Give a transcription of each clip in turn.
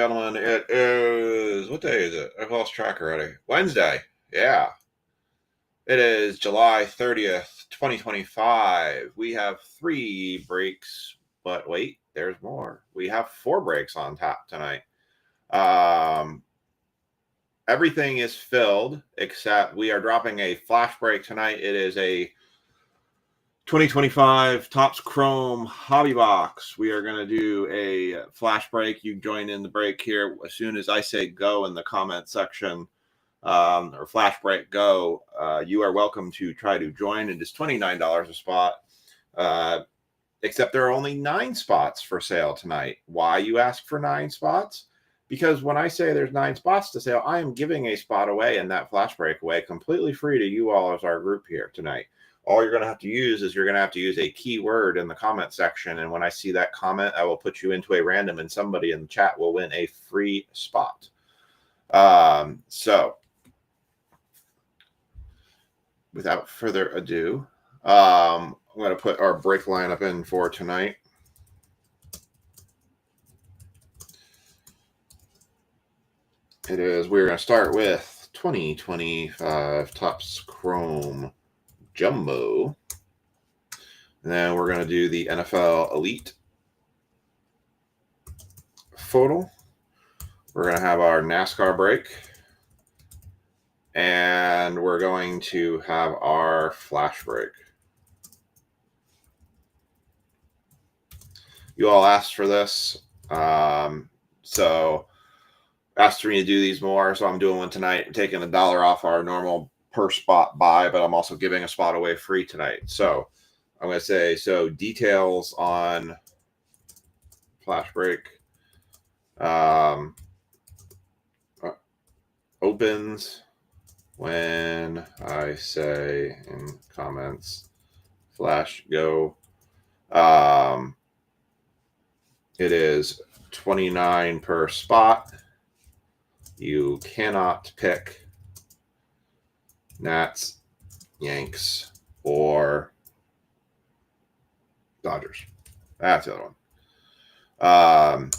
gentlemen. It is, what day is it? I've lost track already. Wednesday. Yeah. It is July 30th, 2025. We have 3 breaks, but wait, there's more. We have 4 breaks on tap tonight. Everything is filled except we are dropping a flash break tonight. It is a 2025 Topps Chrome Hobby Box. We are going to do a flash break. You join in the break here as soon as I say go in the comment section, or flash break go. You are welcome to try to join. It is $29 a spot, except there are only 9 spots for sale tonight. Why, you ask, for 9 spots? Because when I say there's 9 spots to sale, I am giving a spot away in that flash break away completely free to you all as our group here tonight. All you're going to have to use is you're going to have to use a keyword in the comment section. And when I see that comment, I will put you into a random and somebody in the chat will win a free spot. So without further ado, I'm going to put our break lineup in for tonight. We're going to start with 2025 Topps Chrome Jumbo. And then we're going to do the NFL Elite FOTL. We're going to have our NASCAR break. And we're going to have our flash break. You all asked for this. So asked me to do these more. So I'm doing one tonight. I'm taking $1 off our normal per spot buy, but I'm also giving a spot away free tonight. So I'm going to say, so details on flash break opens when I say in comments flash go. It is $29 per spot. You cannot pick Nats, Yanks, or Dodgers. That's the other one.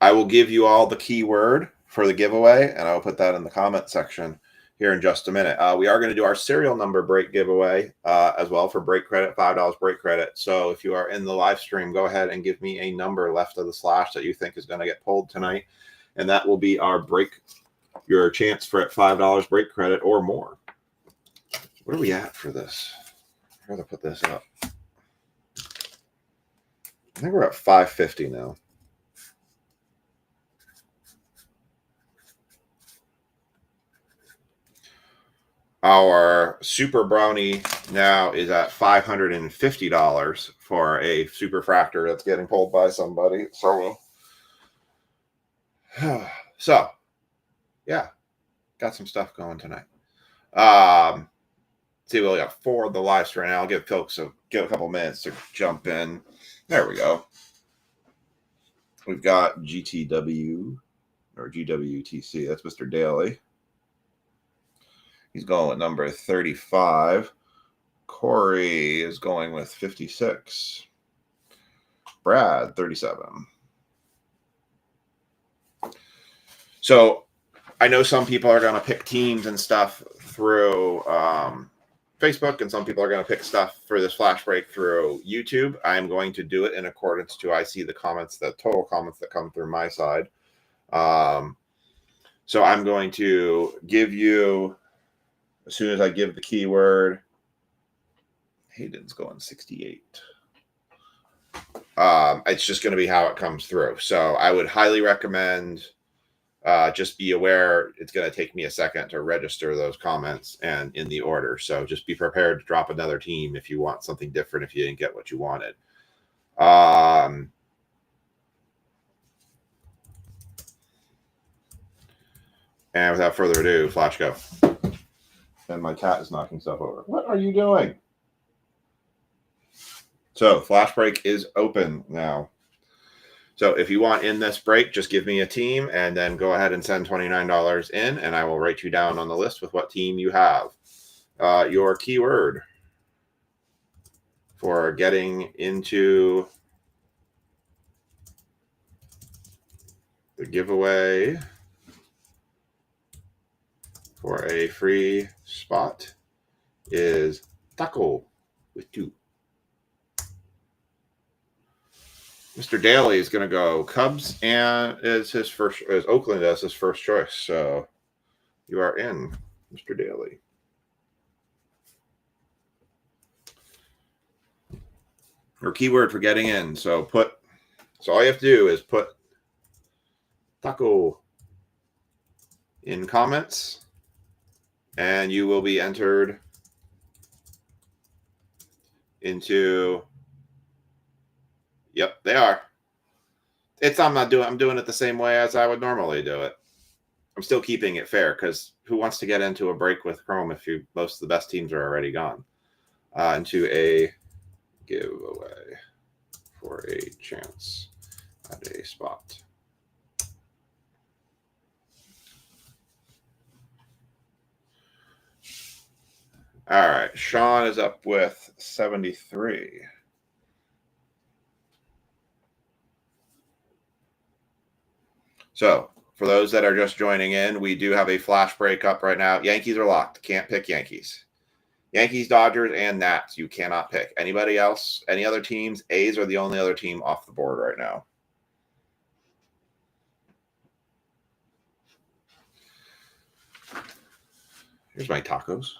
I will give you all the keyword for the giveaway, and I will put that in the comment section here in just a minute. We are going to do our serial number break giveaway as well for break credit, $5 break credit. So if you are in the live stream, go ahead and give me a number left of the slash that you think is going to get pulled tonight, and that will be our break, your chance for at $5 break credit or more. What are we at for this? I'd rather put this up. I think we're at 550 now. Our Super Brownie now is at $550 for a super fractor that's getting pulled by somebody. So yeah, got some stuff going tonight. See, we only got 4 of the live stream now. I'll give folks a couple minutes to jump in. There we go. We've got GTW or GWTC. That's Mr. Daly. He's going with number 35. Corey is going with 56. Brad, 37. So I know some people are going to pick teams and stuff through Facebook, and some people are going to pick stuff for this flash break through YouTube. I'm going to do it in accordance to I see the comments, the total comments that come through my side. So I'm going to give you, as soon as I give the keyword, Hayden's going 68. It's just going to be how it comes through. So I would highly recommend just be aware it's going to take me a second to register those comments and in the order. So just be prepared to drop another team if you want something different, if you didn't get what you wanted. And without further ado, flash go. And my cat is knocking stuff over. What are you doing? So flash break is open now. So if you want in this break, just give me a team and then go ahead and send $29 in, and I will write you down on the list with what team you have. Your keyword for getting into The giveaway for a free spot is Taco with 2. Mr. Daly is going to go Cubs, and is Oakland as his first choice. So you are in, Mr. Daly. Your keyword for getting in. So all you have to do is put Taco in comments, and you will be entered into. Yep, they are. I'm doing it the same way as I would normally do it. I'm still keeping it fair because who wants to get into a break with Chrome if most of the best teams are already gone? Into a giveaway for a chance at a spot. All right, Sean is up with 73. So for those that are just joining in, we do have a flash break up right now. Yankees are locked. Can't pick Yankees. Yankees, Dodgers, and Nats. You cannot pick. Anybody else? Any other teams? A's are the only other team off the board right now. Here's my tacos.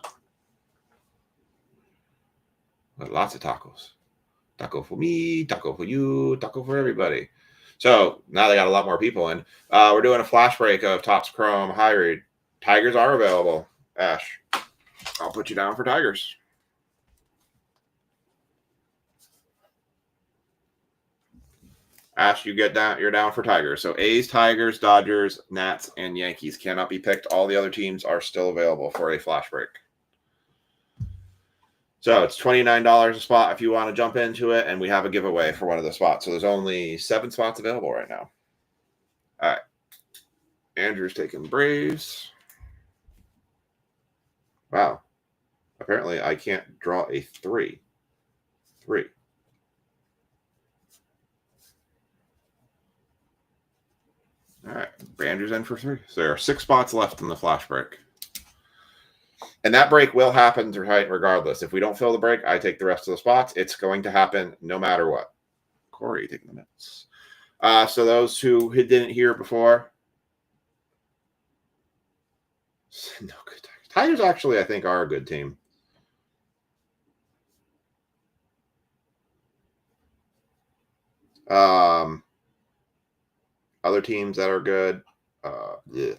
Lots of tacos. Taco for me, taco for you, taco for everybody. So now they got a lot more people in. We're doing a flash break of Topps Chrome High Read. Tigers are available. Ash, I'll put you down for Tigers. Ash, you're down for Tigers. So A's, Tigers, Dodgers, Nats, and Yankees cannot be picked. All the other teams are still available for a flash break. So it's $29 a spot if you want to jump into it, and we have a giveaway for one of the spots. So there's only 7 spots available right now. All right. Andrew's taking Braves. Wow. Apparently I can't draw a 3. 3. All right. Andrew's in for 3. So there are 6 spots left in the flash break. And that break will happen regardless. If we don't fill the break, I take the rest of the spots. It's going to happen no matter what. Corey taking the Mets. So those who didn't hear before. No good Tigers. Tigers actually, I think, are a good team. Other teams that are good. Yeah.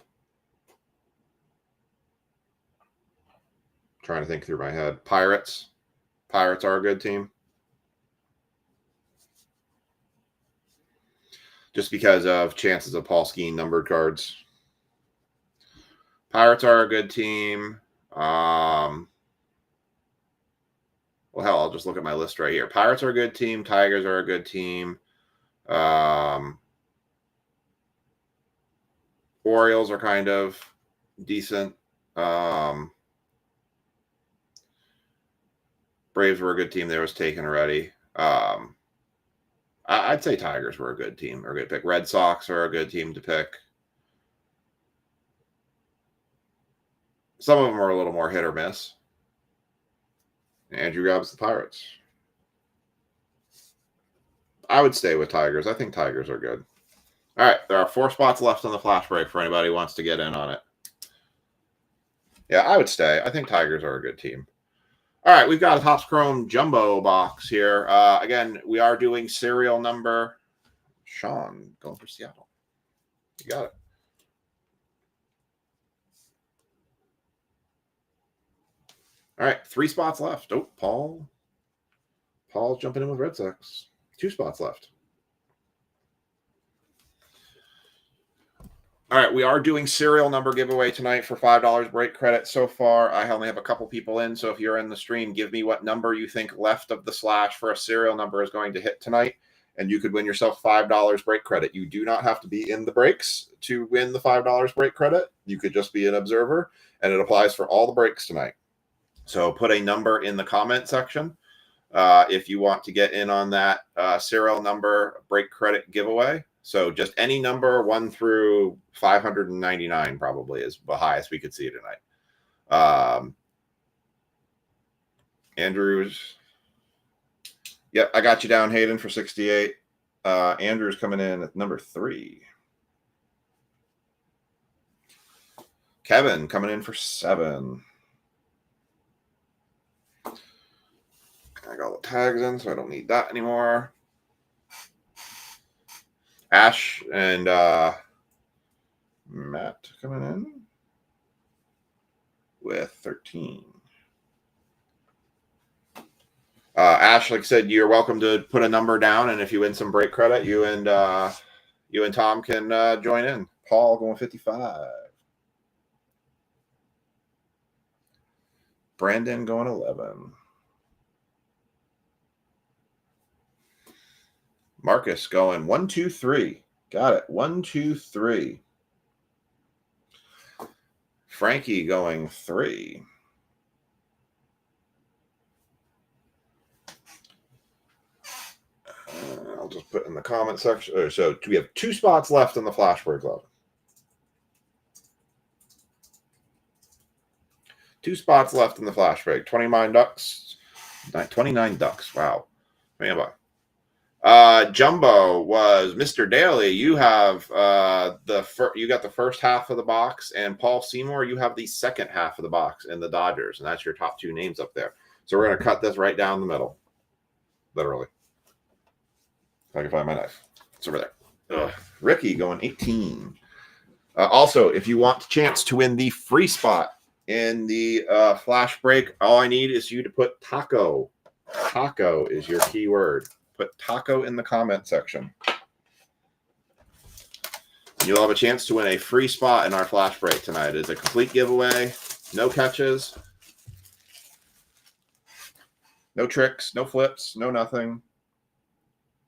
Trying to think through my head. Pirates. Pirates are a good team. Just because of chances of Paul Skeene numbered cards. Pirates are a good team. Well, hell, I'll just look at my list right here. Pirates are a good team. Tigers are a good team. Orioles are kind of decent. Braves were a good team. They was taken already. I'd say Tigers were a good team or a good pick. Red Sox are a good team to pick. Some of them are a little more hit or miss. Andrew grabs the Pirates. I would stay with Tigers. I think Tigers are good. All right, there are 4 spots left on the flash break for anybody who wants to get in on it. Yeah, I would stay. I think Tigers are a good team. All right, we've got a Topps Chrome jumbo box here. Again, we are doing serial number. Sean going for Seattle. You got it. All right, 3 spots left. Oh, Paul's jumping in with Red Sox. 2 spots left. All right, we are doing serial number giveaway tonight for $5 break credit. So far, I only have a couple people in, so if you're in the stream, give me what number you think left of the slash for a serial number is going to hit tonight, and you could win yourself $5 break credit. You do not have to be in the breaks to win the $5 break credit. You could just be an observer, and it applies for all the breaks tonight. So put a number in the comment section if you want to get in on that serial number break credit giveaway. So just any number 1 through 599 probably is the highest we could see tonight. Andrews. Yep, I got you down, Hayden, for 68. Andrews coming in at number 3. Kevin coming in for 7. I got all the tags in, so I don't need that anymore. Ash and Matt coming in with 13. Ash, like I said, you're welcome to put a number down, and if you win some break credit, you and Tom can join in. Paul going 55. Brandon going 11. Marcus going 1, 2, 3. Got it. 1, 2, 3. Frankie going 3. I'll just put in the comment section. So we have 2 spots left in the Flashbird Club. 2 spots left in the flash break. 29 ducks. 29 ducks. Wow. Jumbo was Mr. Daly. You have you got the first half of the box, and Paul Seymour, you have the second half of the box in the Dodgers, and that's your top 2 names up there. So we're going to cut this right down the middle, literally. If I can find my knife, it's over there. Ugh. Ricky going 18. Also, if you want a chance to win the free spot in the flash break, all I need is you to put taco. Taco is your keyword. Put taco in the comment section. You'll have a chance to win a free spot in our flash break tonight. It's a complete giveaway. No catches. No tricks. No flips. No nothing.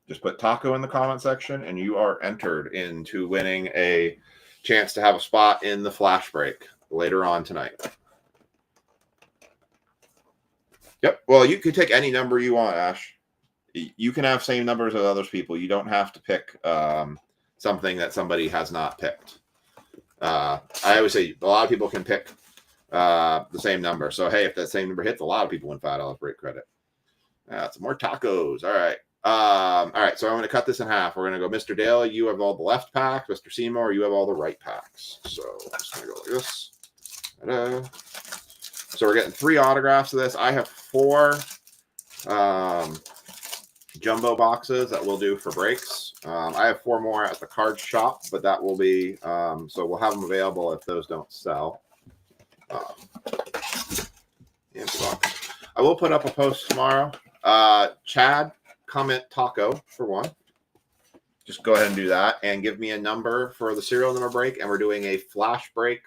Just put taco in the comment section, and you are entered into winning a chance to have a spot in the flash break later on tonight. Yep. Well, you could take any number you want, Ash. You can have same numbers as other people. You don't have to pick something that somebody has not picked. I always say a lot of people can pick the same number. So, hey, if that same number hits, a lot of people win $5 break credit. Some more tacos. All right. All right, so I'm going to cut this in half. We're going to go, Mr. Daly, you have all the left packs. Mr. Seymour, you have all the right packs. So I'm just going to go like this. Ta-da. So we're getting 3 autographs of this. I have 4 jumbo boxes that we'll do for breaks. I have 4 more at the card shop, but that will be, so we'll have them available if those don't sell. I will put up a post tomorrow. Chad, comment taco for 1. Just go ahead and do that and give me a number for the serial number break. And we're doing a flash break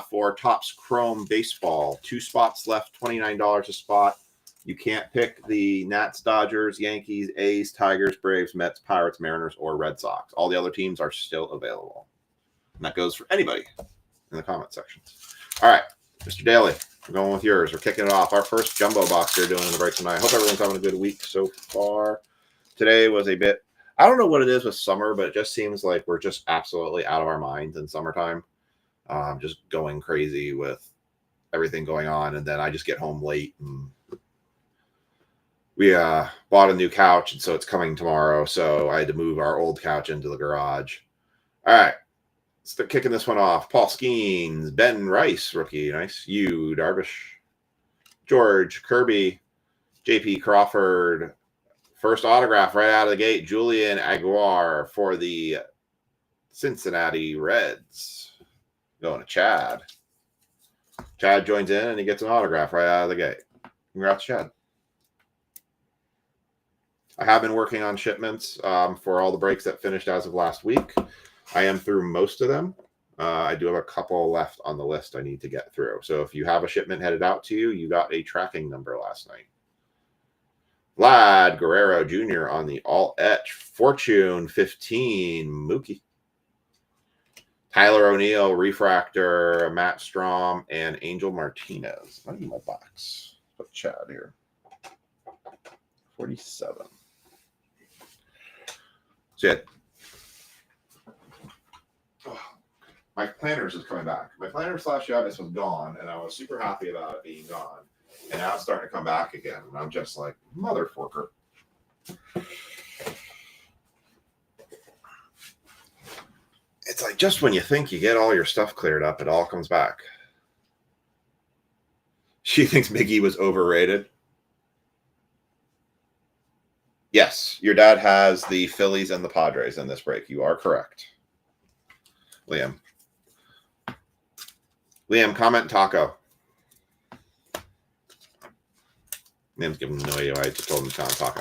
for Topps Chrome Baseball. 2 spots left, $29 a spot. You can't pick the Nats, Dodgers, Yankees, A's, Tigers, Braves, Mets, Pirates, Mariners, or Red Sox. All the other teams are still available. And that goes for anybody in the comment section. All right, Mr. Daly. We're going with yours. We're kicking it off. Our first jumbo box here doing in the break tonight. I hope everyone's having a good week so far. Today was a bit, I don't know what it is with summer, but it just seems like we're just absolutely out of our minds in summertime. Just going crazy with everything going on. And then I just get home late, and we bought a new couch, and so it's coming tomorrow. So I had to move our old couch into the garage. All right. Start kicking this one off. Paul Skeens, Ben Rice, rookie. Nice. You, Darvish. George, Kirby, JP Crawford. First autograph right out of the gate. Julian Aguilar for the Cincinnati Reds. Going to Chad. Chad joins in, and he gets an autograph right out of the gate. Congrats, Chad. I have been working on shipments for all the breaks that finished as of last week. I am through most of them. I do have a couple left on the list I need to get through. So if you have a shipment headed out to you, you got a tracking number last night. Vlad Guerrero Jr. on the all-etch. Fortune 15, Mookie. Tyler O'Neill, Refractor, Matt Strom, and Angel Martinez. I need my box. Put Chad here. 47. So yeah, my planners is coming back. My planner slash Yavis was gone, and I was super happy about it being gone. And now it's starting to come back again. And I'm just like, mother forker. It's like just when you think you get all your stuff cleared up, it all comes back. She thinks Miggy was overrated. Yes, your dad has the Phillies and the Padres in this break. You are correct. Liam, comment taco. Liam's giving no idea why I just told him to comment taco.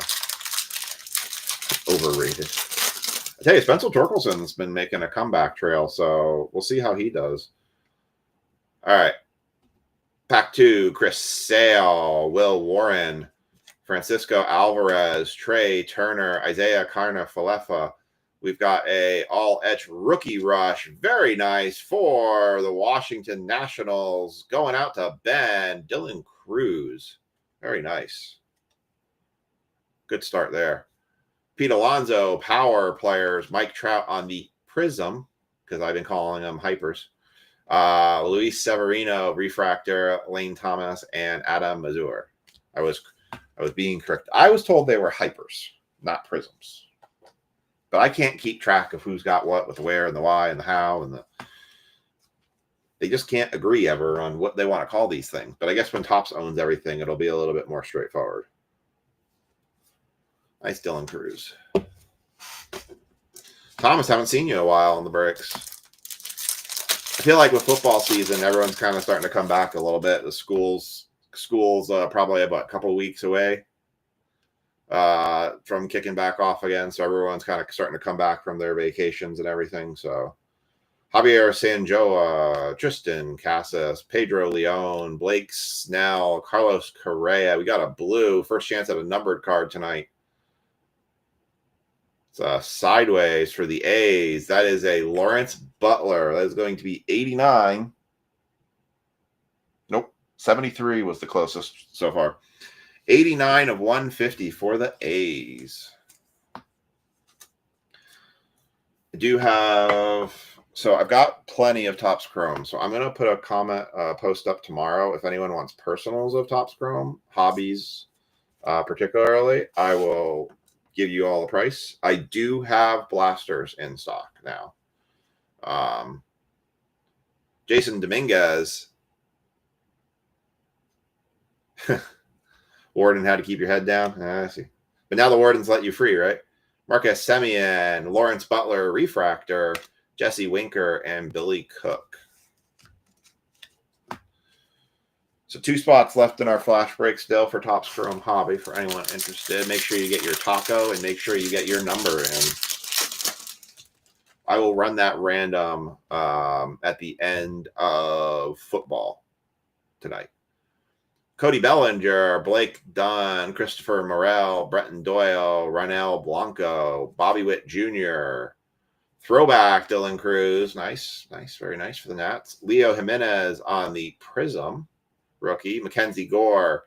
Overrated. I tell you, Spencer Torkelson's been making a comeback trail, so we'll see how he does. All right. Pack 2, Chris Sale, Will Warren, Francisco Alvarez, Trey Turner, Isaiah Carna-Falefa. We've got a all-etch rookie rush. Very nice for the Washington Nationals. Going out to Ben, Dylan Cruz. Very nice. Good start there. Pete Alonso, power players. Mike Trout on the Prism, because I've been calling them hypers. Luis Severino, refractor, Lane Thomas, and Adam Mazur. I was being correct. I was told they were hypers, not prisms. But I can't keep track of who's got what with the where and the why and the how and the. They just can't agree ever on what they want to call these things. But I guess when Topps owns everything, it'll be a little bit more straightforward. Nice Dylan Cruz. Thomas, haven't seen you in a while on the breaks. I feel like with football season, everyone's kind of starting to come back a little bit. The schools probably about a couple of weeks away from kicking back off again. So everyone's kind of starting to come back from their vacations and everything. So Javier Sanjoa, Tristan Casas, Pedro Leon, Blake Snell, Carlos Correa. We got a blue. First chance at a numbered card tonight. It's sideways for the A's. That is a Lawrence Butler. That is going to be 89. Nope. 73 was the closest so far. 89 of 150 for the A's. I do have... So I've got plenty of Topps Chrome. So I'm going to put a post up tomorrow. If anyone wants personals of Topps Chrome, hobbies particularly, I will give you all the price. I do have blasters in stock now. Jason Dominguez. Warden had to keep your head down. I see. But now the Wardens let you free, right? Marcus Semien, Lawrence Butler, refractor, Jesse Winker, and Billy Cook. So 2 spots left in our flash break still for Topps Chrome Hobby for anyone interested. Make sure you get your taco and make sure you get your number in. I will run that random at the end of football tonight. Cody Bellinger, Blake Dunn, Christopher Morel, Bretton Doyle, Ronel Blanco, Bobby Witt Jr., throwback Dylan Cruz. Nice, very nice for the Nats. Leo Jimenez on the Prism. Rookie, Mackenzie Gore,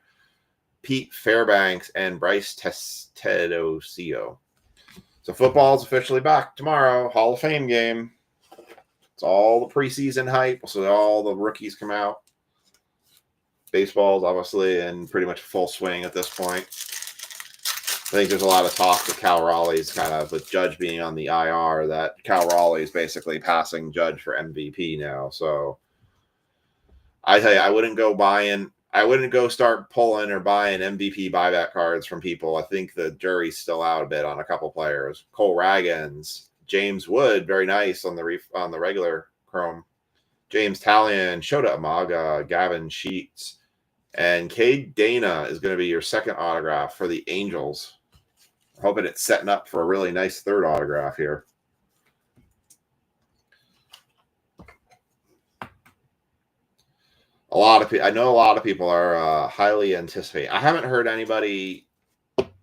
Pete Fairbanks, and Bryce Tedosio. So football is officially back tomorrow. Hall of Fame game. It's all the preseason hype. So all the rookies come out. Baseball's obviously in pretty much full swing at this point. I think there's a lot of talk that Cal Raleigh's kind of, with Judge being on the IR, that Cal Raleigh's basically passing Judge for MVP now. So I tell you, I wouldn't go start pulling or buying MVP buyback cards from people. I think the jury's still out a bit on a couple players. Cole Raggins, James Wood, very nice on the regular Chrome. James Talion, Shota Amaga, Gavin Sheets, and Cade Dana is going to be your second autograph for the Angels. Hoping it's setting up for a really nice third autograph here. I know a lot of people are highly anticipating. I haven't heard anybody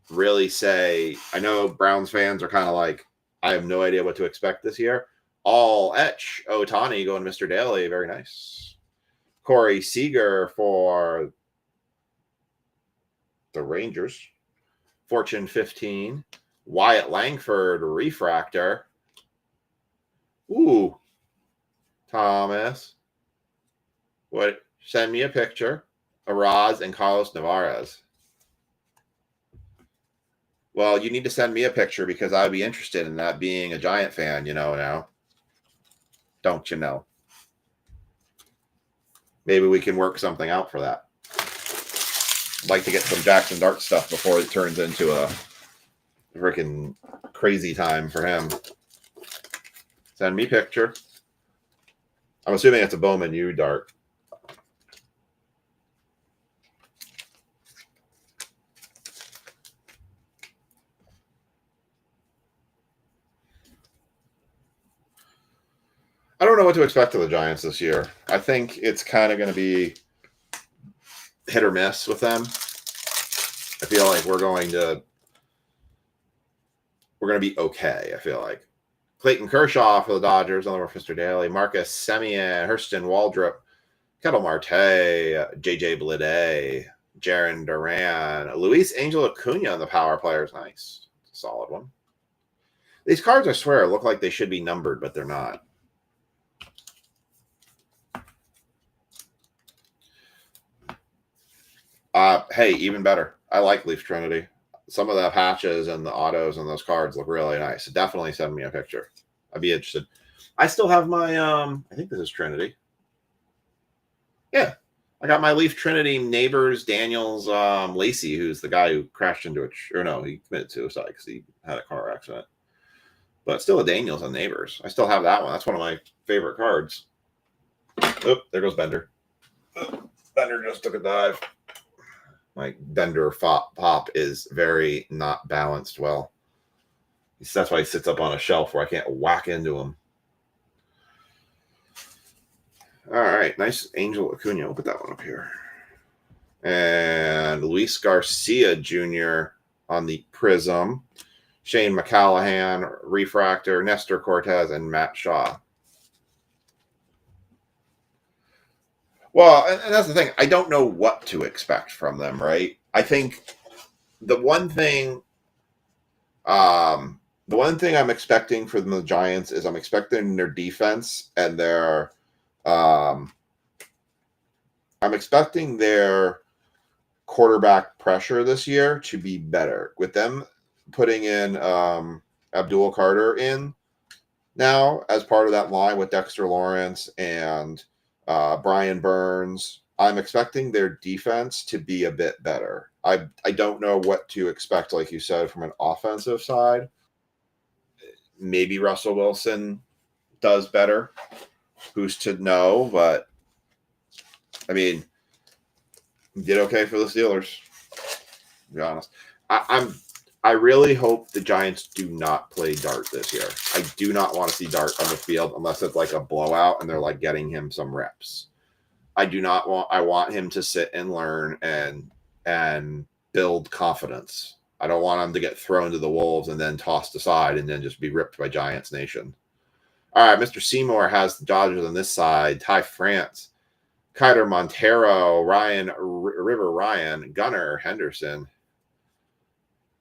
really say. I know Browns fans are kind of like, I have no idea what to expect this year. All etch Otani going to Mr. Daly, very nice. Corey Seager for the Rangers. Fortune 15. Wyatt Langford refractor. Ooh. Thomas. What? Send me a picture. Araz and Carlos Navarez. Well, you need to send me a picture because I would be interested in that, being a Giant fan, you know now. Don't you know? Maybe we can work something out for that. I'd like to get some Jackson Dart stuff before it turns into a freaking crazy time for him. Send me picture. I'm assuming it's a Bowman U Dart. I don't know what to expect of the Giants this year. I think it's kind of going to be hit or miss with them. I feel like we're going to be okay, I feel like. Clayton Kershaw for the Dodgers, another for Mr. Daly. Marcus Semien, Hurston Waldrop, Kettle Marte, J.J. Bleday, Jaron Duran, Luis Angel Acuna on the power players. Nice. Solid one. These cards, I swear, look like they should be numbered, but they're not. Hey, even better. I like Leaf Trinity. Some of the patches and the autos and those cards look really nice. Definitely send me a picture. I'd be interested. I still have my, I think this is Trinity. Yeah. I got my Leaf Trinity Neighbors Daniels Lacey, who's the guy who crashed into it. Or no, he committed suicide because he had a car accident. But still a Daniels on Neighbors. I still have that one. That's one of my favorite cards. Oh, there goes Bender. Oh, Bender just took a dive. My Bender pop is very not balanced well. That's why he sits up on a shelf where I can't whack into him. All right, nice Angel Acuna. We'll put that one up here. And Luis Garcia Jr. on the Prism. Shane McCallahan, Refractor, Nestor Cortez, and Matt Shaw. Well, and that's the thing. I don't know what to expect from them, right? I think the one thing I'm expecting from the Giants is I'm expecting their defense and their I'm expecting their quarterback pressure this year to be better. With them putting in Abdul Carter in now as part of that line with Dexter Lawrence and Brian Burns, I'm expecting their defense to be a bit better. I don't know what to expect, like you said, from an offensive side. Maybe Russell Wilson does better. Who's to know? But, I mean, did okay for the Steelers, to be honest. I really hope the Giants do not play Dart this year. I do not want to see Dart on the field unless it's like a blowout and they're like getting him some reps. I want him to sit and learn and build confidence. I don't want him to get thrown to the wolves and then tossed aside and then just be ripped by Giants Nation. All right, Mr. Seymour has the Dodgers on this side. Ty France, Kyler Montero, River Ryan, Gunnar Henderson,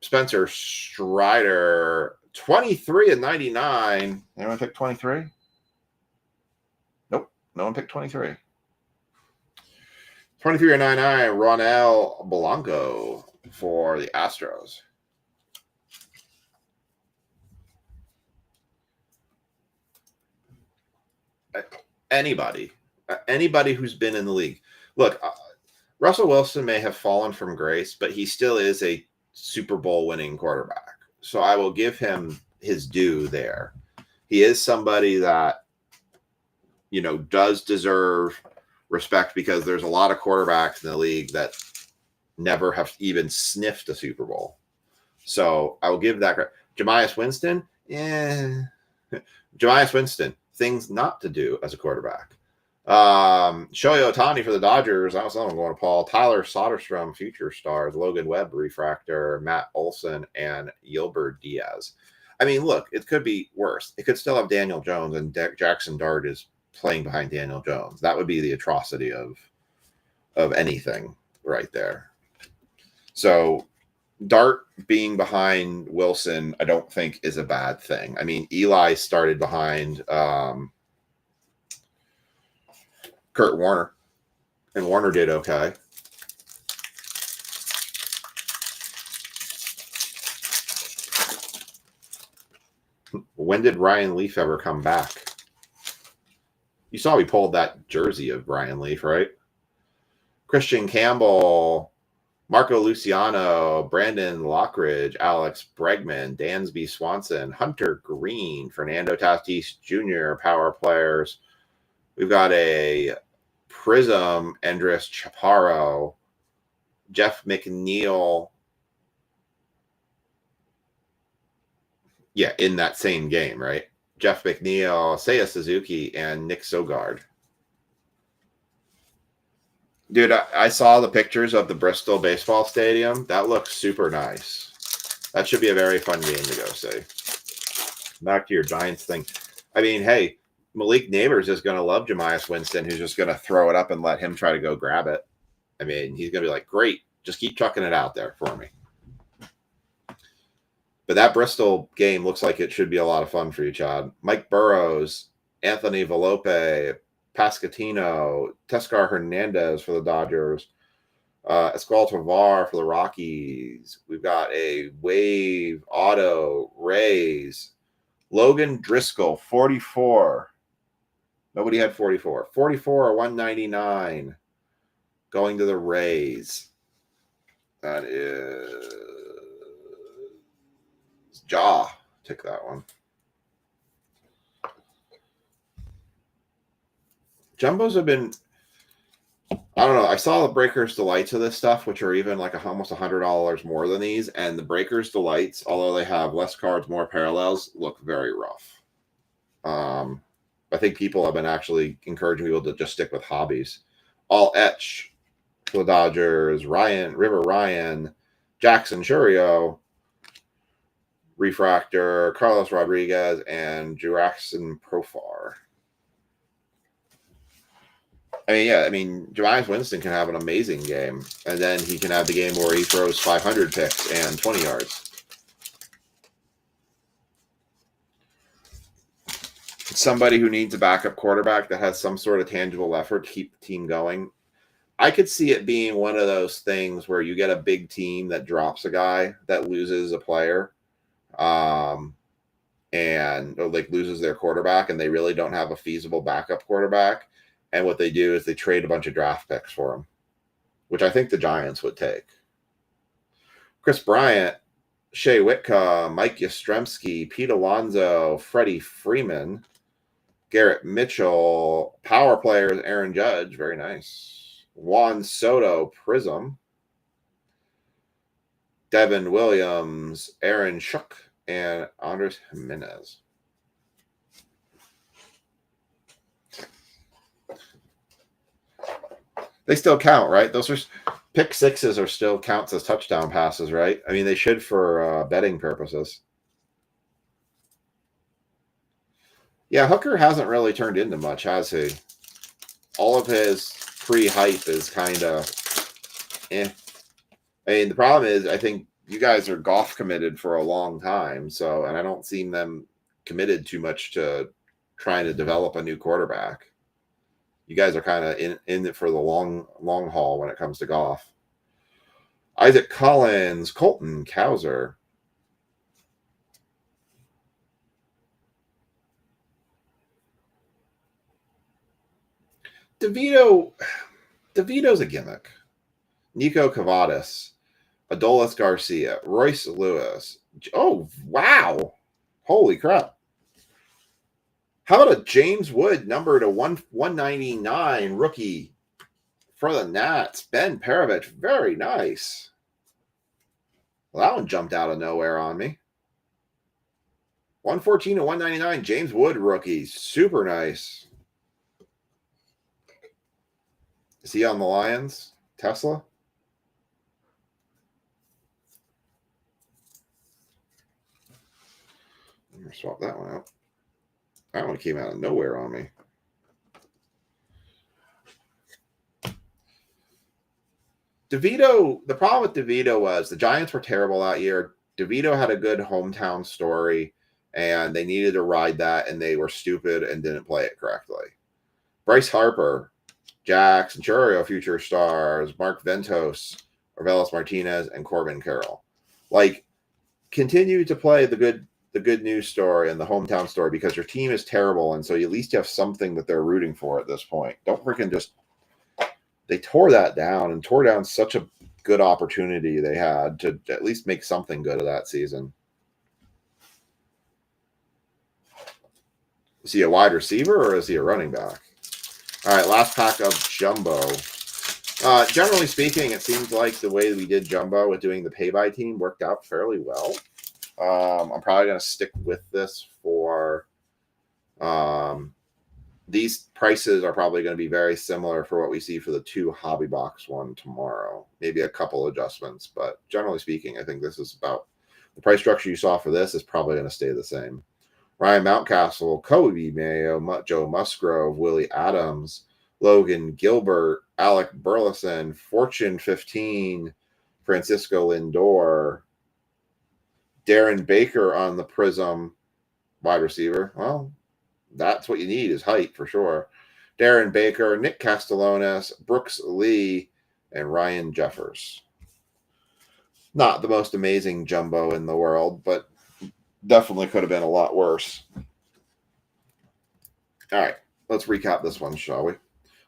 Spencer Strider, 23/99. Anyone pick 23? Nope, no one picked 23. 23/99, Ronel Blanco for the Astros. Anybody who's been in the league. Look, Russell Wilson may have fallen from grace, but he still is a Super Bowl winning quarterback. So I will give him his due there. He is somebody that, does deserve respect because there's a lot of quarterbacks in the league that never have even sniffed a Super Bowl. So I will give that credit. Jameis Winston, Jameis Winston, things not to do as a quarterback. Shohei Ohtani for the Dodgers. I was going to Paul. Tyler Soderstrom, Future Stars. Logan Webb, Refractor. Matt Olson, and Yilbert Diaz. I mean, look, it could be worse. It could still have Daniel Jones, and Jackson Dart is playing behind Daniel Jones. That would be the atrocity of anything right there. So Dart being behind Wilson, I don't think is a bad thing. I mean, Eli started behind Kurt Warner. And Warner did okay. When did Ryan Leaf ever come back? You saw we pulled that jersey of Ryan Leaf, right? Christian Campbell, Marco Luciano, Brandon Lockridge, Alex Bregman, Dansby Swanson, Hunter Green, Fernando Tatis Jr., power players. We've got a Prism, Andres Chaparro, Jeff McNeil. Yeah, in that same game, right? Jeff McNeil, Seiya Suzuki, and Nick Sogard. Dude, I saw the pictures of the Bristol baseball stadium. That looks super nice. That should be a very fun game to go see. Back to your Giants thing. I mean, hey, Malik Neighbors is going to love Jemias Winston, who's just going to throw it up and let him try to go grab it. I mean, he's going to be like, great, just keep chucking it out there for me. But that Bristol game looks like it should be a lot of fun for you, Chad. Mike Burrows, Anthony Volpe, Pascatino, Tescar Hernandez for the Dodgers, Esquel Tovar for the Rockies. We've got a Wave Auto Rays. Logan Driscoll, 44. Nobody had 44. 44 or 199 going to the Rays. That is Jaw. Take that one. Jumbos have been, I don't know. I saw the Breakers Delights of this stuff, which are even like almost $100 more than these. And the Breakers Delights, although they have less cards, more parallels, look very rough. I think people have been actually encouraging people to just stick with hobbies. All etch for the Dodgers, River Ryan, Jackson Churio, Refractor, Carlos Rodriguez, and Juraxon Profar. I mean, Jemias Winston can have an amazing game, and then he can have the game where he throws 500 picks and 20 yards. Somebody who needs a backup quarterback that has some sort of tangible effort to keep the team going. I could see it being one of those things where you get a big team that drops a guy that loses a player, and like loses their quarterback, and they really don't have a feasible backup quarterback. And what they do is they trade a bunch of draft picks for him, which I think the Giants would take. Chris Bryant, Shea Witka, Mike Yastrzemski, Pete Alonso, Freddie Freeman, Garrett Mitchell, power players, Aaron Judge, very nice. Juan Soto, Prism, Devin Williams, Aaron Shook, and Andres Jimenez. They still count, right? Those are pick sixes are still counts as touchdown passes, right? I mean, they should for betting purposes. Yeah, Hooker hasn't really turned into much, has he? All of his pre-hype is kind of I mean, the problem is I think you guys are golf committed for a long time, and I don't see them committed too much to trying to develop a new quarterback. You guys are kind of in it for the long haul when it comes to golf. Isaac Collins, Colton Cowser. DeVito's a gimmick. Nico Cavadas, Adolis Garcia, Royce Lewis. Oh, wow. Holy crap. How about a James Wood number to 199 rookie for the Nats? Ben Paravich, very nice. Well, that one jumped out of nowhere on me. 114 to 199, James Wood rookie. Super nice. Is he on the Lions? Tesla? I'm going to swap that one out. That one came out of nowhere on me. DeVito, the problem with DeVito was the Giants were terrible that year. DeVito had a good hometown story, and they needed to ride that, and they were stupid and didn't play it correctly. Bryce Harper, Jack Centurio, future stars, Mark Ventos, Orvelis Martinez, and Corbin Carroll. Like, continue to play the good news story and the hometown story, because your team is terrible, and so you at least have something that they're rooting for at this point. Don't freaking just. They tore that down and tore down such a good opportunity they had to at least make something good of that season. Is he a wide receiver or is he a running back? All right, last pack of Jumbo. Generally speaking, it seems like the way we did Jumbo with doing the pay-by team worked out fairly well. I'm probably going to stick with this for these prices are probably going to be very similar for what we see for the 2 hobby box one tomorrow. Maybe a couple adjustments, but generally speaking, I think this is about the price structure you saw for this is probably going to stay the same. Ryan Mountcastle, Kobe Mayo, Joe Musgrove, Willie Adams, Logan Gilbert, Alec Burleson, Fortune 15, Francisco Lindor, Darren Baker on the Prism, wide receiver. Well, that's what you need is height for sure. Darren Baker, Nick Castellanos, Brooks Lee, and Ryan Jeffers. Not the most amazing jumbo in the world, but definitely could have been a lot worse. All right, let's recap this one, shall we?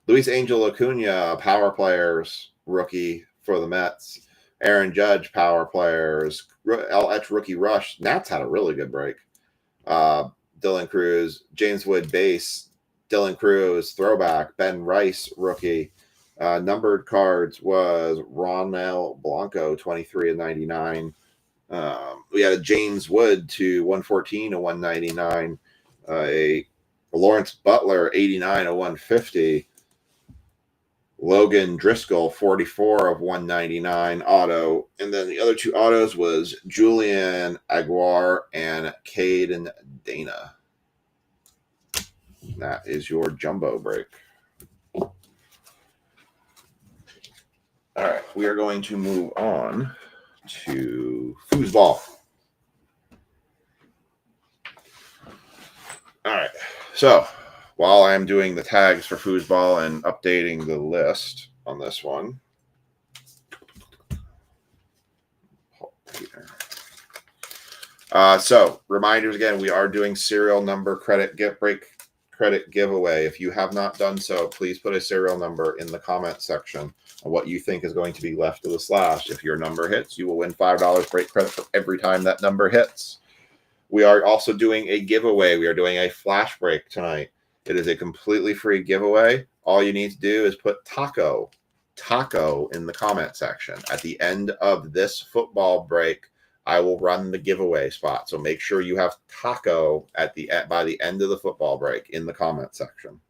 Luis Angel Acuna, power players, rookie for the Mets. Aaron Judge, power players. LH rookie rush. Nats had a really good break. Dylan Cruz, James Wood base, Dylan Cruz throwback, Ben Rice rookie. Numbered cards was Ronel Blanco 23/99. We had a James Wood to 114/199. A Lawrence Butler 89/150. Logan Driscoll 44/199 auto, and then the other 2 autos was Julian Aguilar and Caden Dana. That is your jumbo break. All right, we are going to move on to foosball. All right, so while I'm doing the tags for foosball and updating the list on this one, so reminders again, we are doing serial number credit giveaway. If you have not done so, please put a serial number in the comment section of what you think is going to be left of the slash. If your number hits, you will win $5 break credit for every time that number hits. We are also doing a giveaway. We are doing a flash break tonight. It is a completely free giveaway. All you need to do is put taco in the comment section. At the end of this football break, I will run the giveaway spot. So make sure you have taco by the end of the football break in the comment section.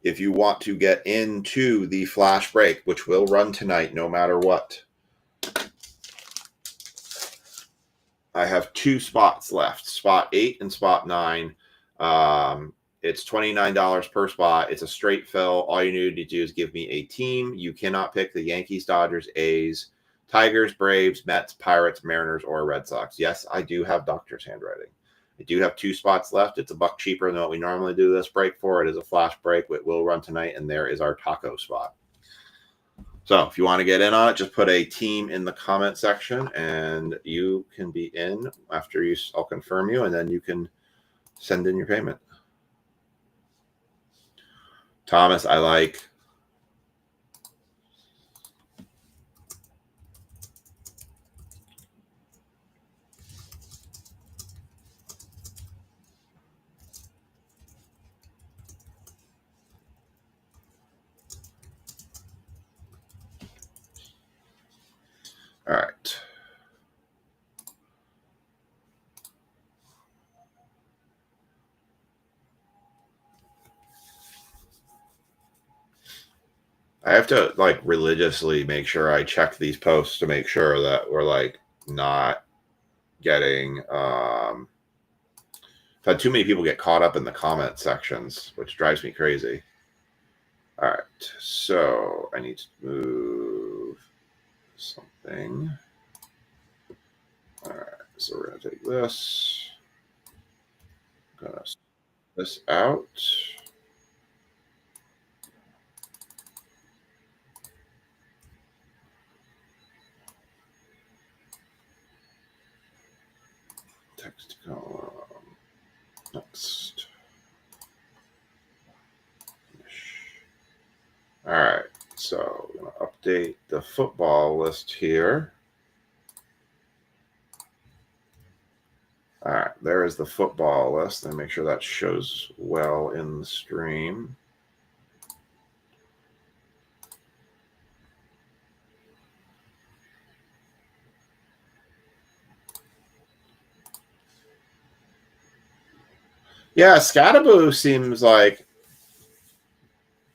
If you want to get into the flash break, which will run tonight no matter what, I have 2 spots left, spot 8 and spot 9. It's $29 per spot. It's a straight fill. All you need to do is give me a team. You cannot pick the Yankees, Dodgers, A's, Tigers, Braves, Mets, Pirates, Mariners, or Red Sox. Yes, I do have doctor's handwriting. I do have 2 spots left. It's $1 cheaper than what we normally do this break for. It is a flash break. It will run tonight, and there is our taco spot. So if you want to get in on it, just put a team in the comment section, and you can be in after I'll confirm you, and then you can send in your payment. Thomas, I like. All right. I have to religiously make sure I check these posts to make sure that we're not getting I've had too many people get caught up in the comment sections, which drives me crazy. All right, so I need to move something. All right, so we're going to take this. I'm going to this out. Next. All right, so I'm going to update the football list here. All right, there is the football list. And make sure that shows well in the stream. Yeah, Scattaboo seems like.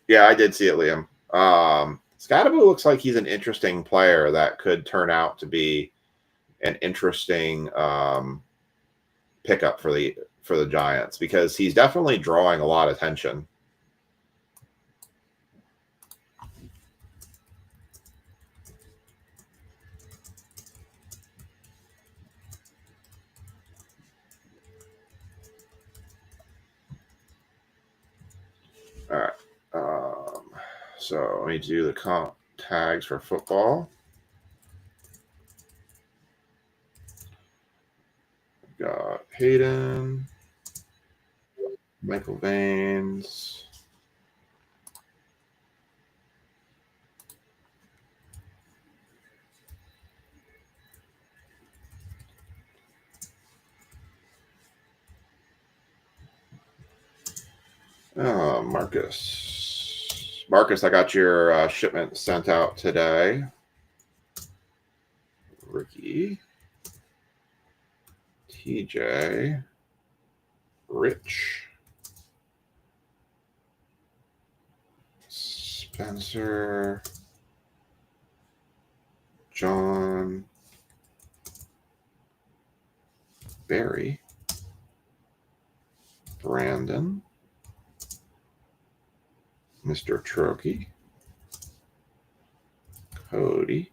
Yeah, I did see it, Liam. Scattaboo looks like he's an interesting player that could turn out to be an interesting pickup for the Giants because he's definitely drawing a lot of attention. All right. So let me do the comp tags for football. Got Hayden, Michael Baines, Marcus. Marcus, I got your shipment sent out today. Ricky, TJ, Rich, Spencer, John, Barry, Brandon, Mr. Trokey, Cody,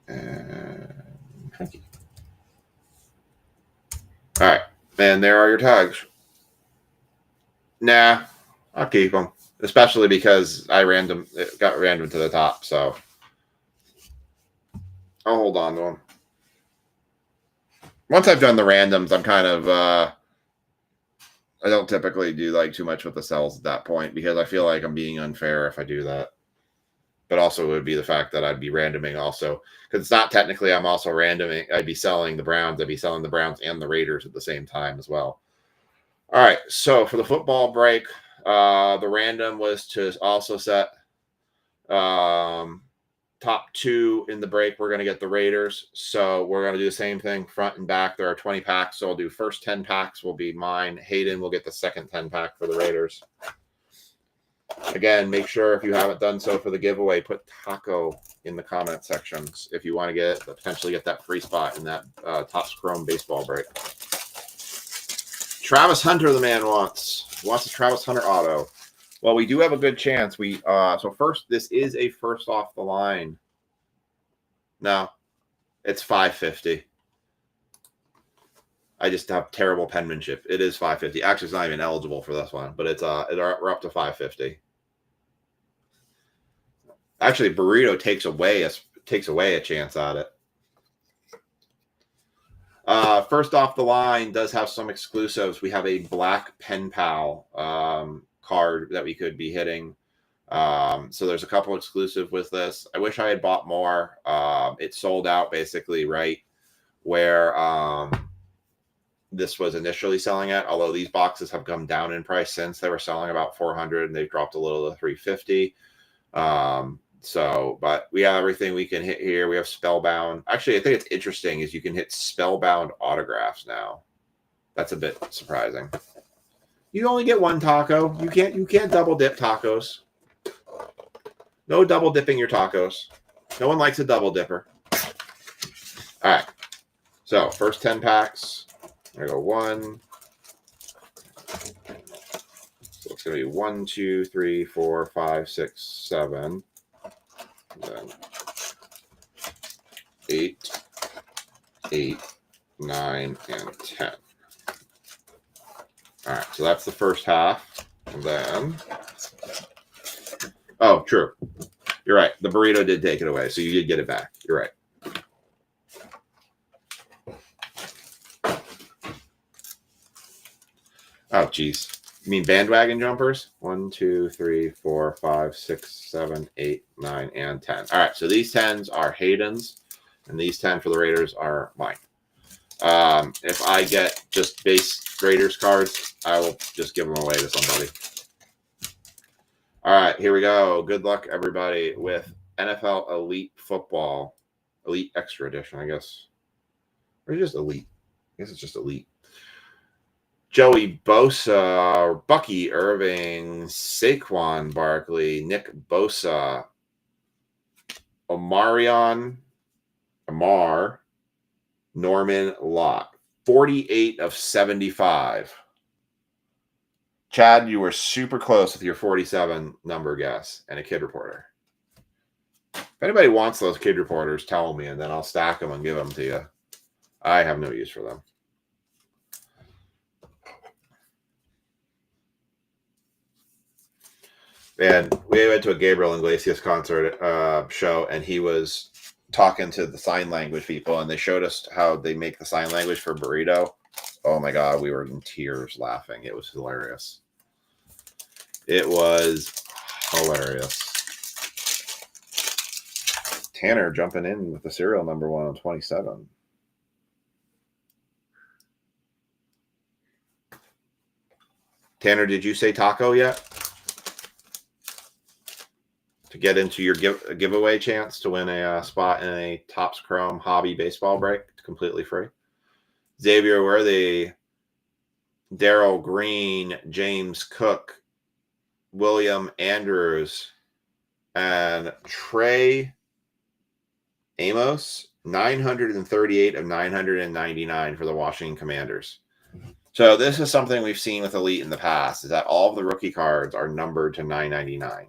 and Frankie. All right, and there are your tags. Nah, I'll keep them, especially because it got random to the top, so I'll hold on to them. Once I've done the randoms, I'm kind of I don't typically do like too much with the cells at that point because I feel like I'm being unfair if I do that. But also it would be the fact that I'd be randoming also because it's not technically I'm also randoming. I'd be selling the Browns. I'd be selling the Browns and the Raiders at the same time as well. All right. So for the football break, the random was to also set top two in the break. We're going to get the Raiders. So we're going to do the same thing front and back. There are 20 packs. So I'll do first 10 packs will be mine. Hayden will get the second 10 pack for the Raiders. Again, make sure if you haven't done so for the giveaway, put taco in the comment sections if you want to potentially get that free spot in that Topps Chrome baseball break. Travis Hunter, the man wants a Travis Hunter auto. Well, we do have a good chance. So first, this is a first off the line. No, it's 550. I just have terrible penmanship. It is 550. Actually, it's not even eligible for this one, but we're up to 550. Actually, Burrito takes away a chance at it. First off the line does have some exclusives. We have a black Pen Pal card that we could be hitting. So there's a couple exclusive with this. I wish I had bought more. It sold out basically right where this was initially selling at, although these boxes have come down in price since. They were selling about 400 and they've dropped a little to 350. But we have everything we can hit here. We have Spellbound. Actually, I think it's interesting is you can hit Spellbound autographs now. That's a bit surprising. You only get one taco. You can't double dip tacos. No double dipping your tacos. No one likes a double dipper. All right. So first 10 packs. I go 1. So it's going to be 1, 2, 3, 4, 5, 6, 7. Then 8, 9, and 10. All right, so that's the first half. And then, oh, true. You're right. The burrito did take it away, so you did get it back. You're right. Oh, geez. You mean bandwagon jumpers? 1, 2, 3, 4, 5, 6, 7, 8, 9, and 10. All right, so these 10s are Hayden's, and these 10 for the Raiders are mine. If I get just base Raiders cards, I will just give them away to somebody. All right, here we go. Good luck, everybody, with NFL Elite Football. Elite Extra Edition, I guess. Or just Elite. I guess it's just Elite. Joey Bosa, Bucky Irving, Saquon Barkley, Nick Bosa, Amar, Norman Lott. 48 of 75. Chad, you were super close with your 47 number guess and a kid reporter. If anybody wants those kid reporters, tell me, and then I'll stack them and give them to you. I have no use for them. And we went to a Gabriel Iglesias concert show, and he was talking to the sign language people, and they showed us how they make the sign language for burrito. Oh my God, we were in tears laughing. It was hilarious. It was hilarious. Tanner jumping in with the serial number 1 on 27. Tanner, did you say taco yet? To get into your giveaway chance to win a spot in a Topps Chrome Hobby baseball break, completely free. Xavier Worthy, Daryl Green, James Cook, William Andrews, and Trey Amos, 938 of 999 for the Washington Commanders. So this is something we've seen with Elite in the past, is that all of the rookie cards are numbered to 999,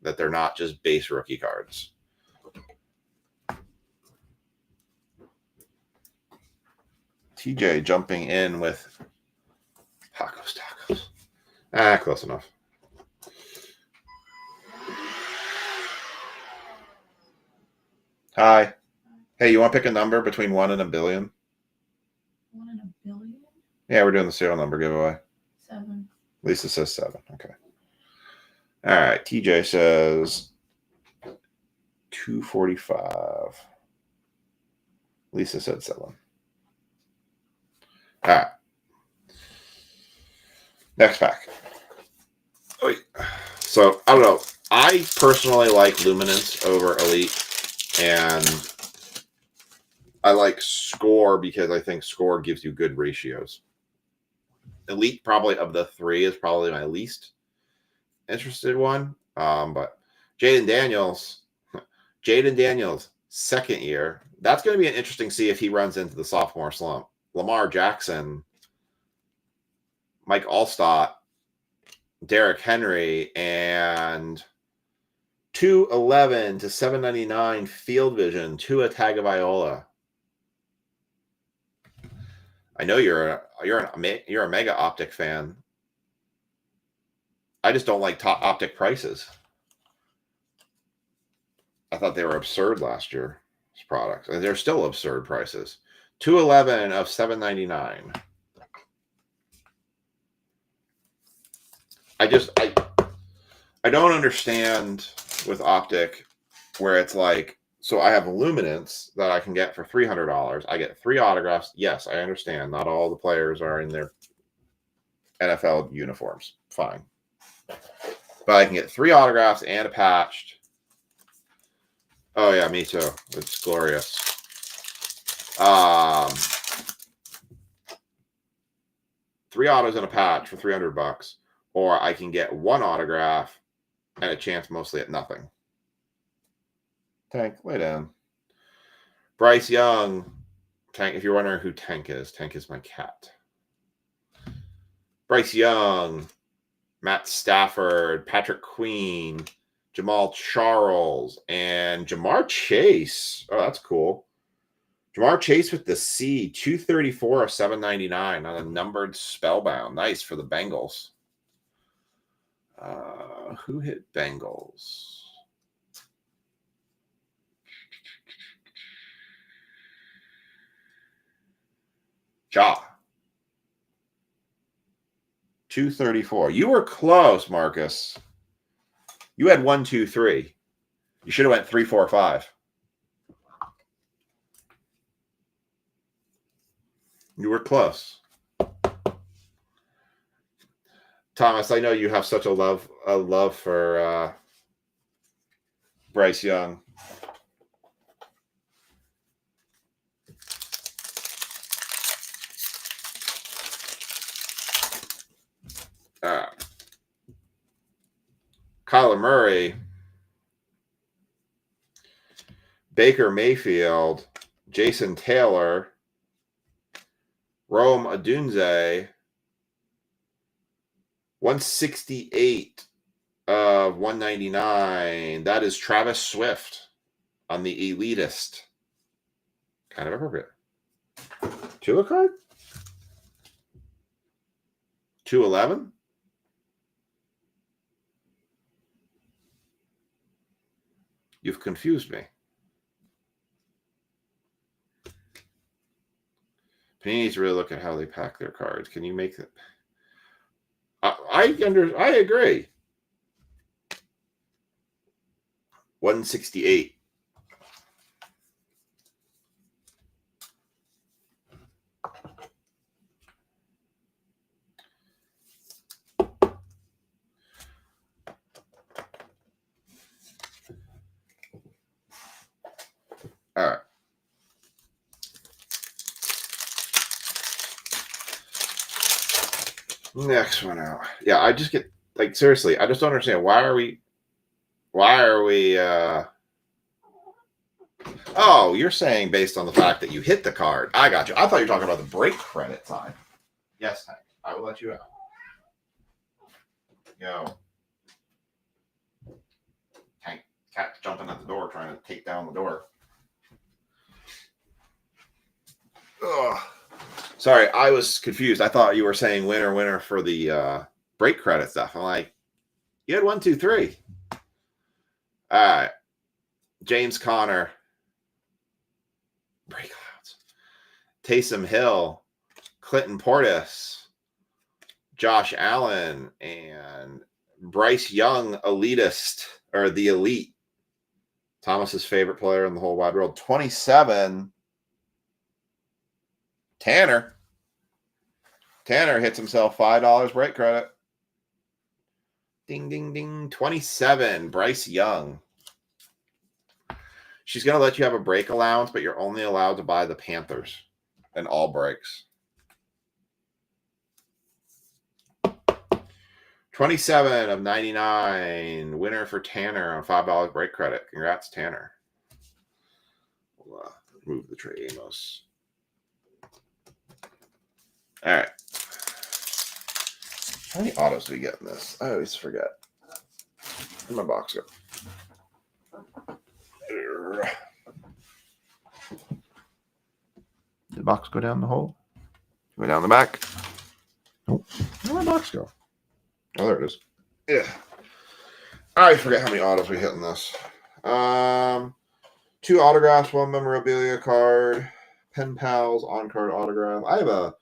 that they're not just base rookie cards. TJ jumping in with tacos. Close enough. Hi. Hey, you want to pick a number between 1 and a billion? 1 and a billion? Yeah, we're doing the serial number giveaway. 7. Lisa says 7. Okay. All right. TJ says 245. Lisa said 7. All right. Next pack. So, I don't know. I personally like Luminance over Elite, and I like Score because I think Score gives you good ratios. Elite, probably of the 3, is probably my least interested one. But Jaden Daniels, second year. That's going to be an interesting see if he runs into the sophomore slump. Lamar Jackson, Mike Allstott, Derrick Henry, and 211 to 799 Field Vision, Tua Tagovailoa. I know you're a Mega Optic fan. I just don't like top Optic prices. I thought they were absurd last year's products, and they're still absurd prices. 211 of 799. I don't understand with Optic where it's like, so I have Luminance that I can get for $300. I get 3 autographs. Yes, I understand. Not all the players are in their NFL uniforms. Fine. But I can get 3 autographs and a patched. Oh, yeah, me too. It's glorious. 3 autos and a patch for $300. Or I can get 1 autograph and a chance mostly at nothing. Tank, lay down. Bryce Young. Tank, if you're wondering who Tank is my cat. Bryce Young, Matt Stafford, Patrick Queen, Jamal Charles, and Jamar Chase. Oh, that's cool. Jamar Chase with the C, 234 of 799 on a numbered Spellbound. Nice for the Bengals. Who hit Bengals? Ja. 234. You were close, Marcus. You had 1, 2, 3. You should have went 3, 4, 5. You were close. Thomas, I know you have such a love for Bryce Young. Kyler Murray, Baker Mayfield, Jason Taylor, Rome Odunze, 168 of 199. That is Travis Swift on the elitist. Kind of appropriate. Tua card? 211? You've confused me. Panini needs to really look at how they pack their cards. Can you make it? I agree. 168. All right. Next one out. Yeah, I just get like seriously, I just don't understand why are we Oh, you're saying based on the fact that you hit the card. I got you. I thought you were talking about the break credit side. Yes, Hank. I will let you out. Yo. Hank, cat's jumping at the door trying to take down the door. Ugh. Sorry, I was confused. I thought you were saying winner for the break credit stuff. I'm like, you had 1, 2, 3. All right. James Conner. Breakouts. Taysom Hill. Clinton Portis. Josh Allen. And Bryce Young, elitist, or the elite. Thomas's favorite player in the whole wide world. 27. Tanner hits himself $5 break credit. Ding, ding, ding. 27. Bryce Young. She's going to let you have a break allowance, but you're only allowed to buy the Panthers and all breaks. 27 of 99. Winner for Tanner on $5 break credit. Congrats, Tanner. We'll move the Trey Amos. All right. How many autos do we get in this? I always forget. Where'd my box go? Did the box go down the hole? Go down the back? Nope. Where'd my box go? Oh, there it is. Yeah. I forget how many autos we hit in this. 2 autographs, 1 memorabilia card, Pen Pals, on-card autograph. I have a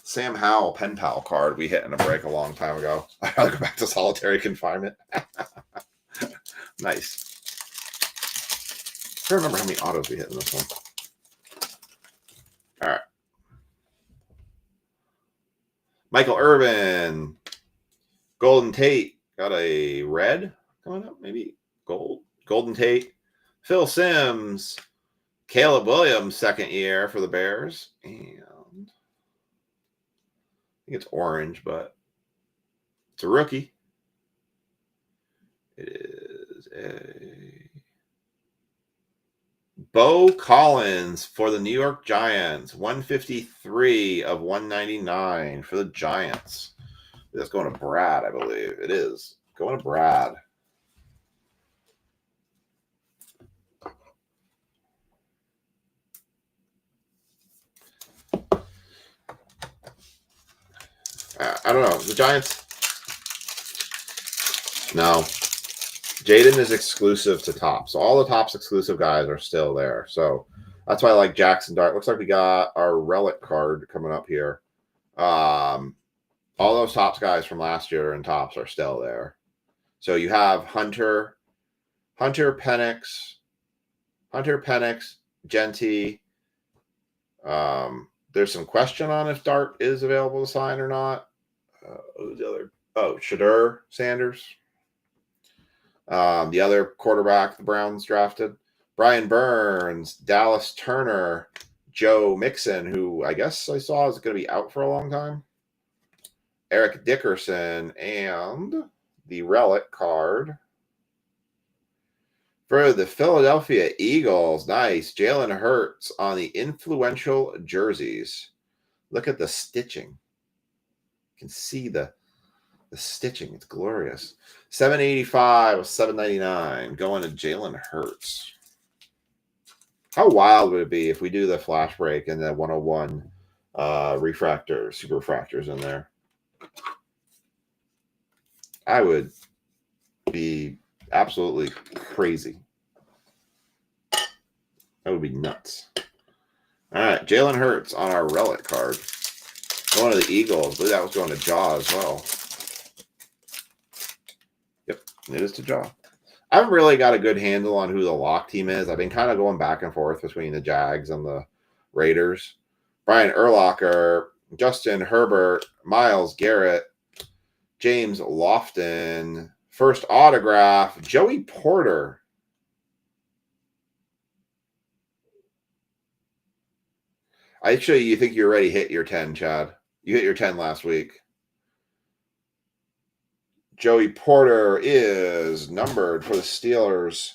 Sam Howell Pen Pal card we hit in a break a long time ago. I gotta go back to solitary confinement. Nice. I don't remember how many autos we hit in this one. All right. Michael Irvin. Golden Tate. Got a red coming up, maybe gold. Golden Tate. Phil Simms. Caleb Williams, second year for the Bears. And I think it's orange, but it's a rookie. It is a Bo Collins for the New York Giants. 153 of 199 for the Giants. That's going to Brad, I believe. It is. Going to Brad. I don't know. The Giants. No. Jaden is exclusive to Topps. So all the Topps exclusive guys are still there. So that's why I like Jackson Dart. Looks like we got our relic card coming up here. All those Topps guys from last year in Topps are still there. So you have Hunter Penix, Genty. There's some question on if Dart is available to sign or not. Who's the other? Oh, Shadur Sanders. The other quarterback the Browns drafted. Brian Burns, Dallas Turner, Joe Mixon, who I guess I saw is going to be out for a long time. Eric Dickerson, and the relic card for the Philadelphia Eagles. Nice. Jalen Hurts on the influential jerseys. Look at the stitching. You can see the stitching. It's glorious. 785 of 799 going to Jalen Hurts. How wild would it be if we do the flash break and the 101 refractor, super refractors in there? I would be absolutely crazy. That would be nuts. All right, Jalen Hurts on our relic card. Going to the Eagles. I believe that was going to Jaw as well. Yep, it is to Jaw. I haven't really got a good handle on who the lock team is. I've been kind of going back and forth between the Jags and the Raiders. Brian Urlacher, Justin Herbert, Myles Garrett, James Lofton, first autograph, Joey Porter. Actually, you think you already hit your 10, Chad. You hit your 10 last week. Joey Porter is numbered for the Steelers.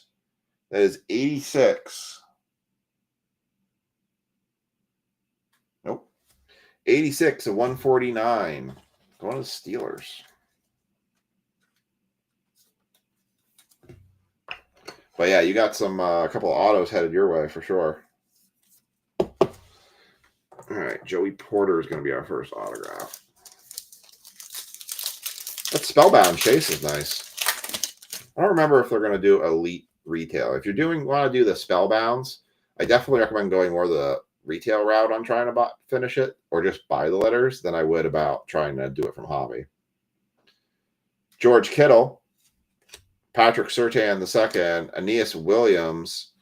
That is 86. Nope. 86 of 149. Going to the Steelers. But yeah, you got some a couple of autos headed your way for sure. All right, Joey Porter is going to be our first autograph. That Spellbound Chase is nice. I don't remember if they're going to do elite retail. If you're want to do the Spellbounds, I definitely recommend going more the retail route on trying to finish it, or just buy the letters, than I would about trying to do it from hobby. George Kittle, Patrick Surtain II, Aeneas Williams,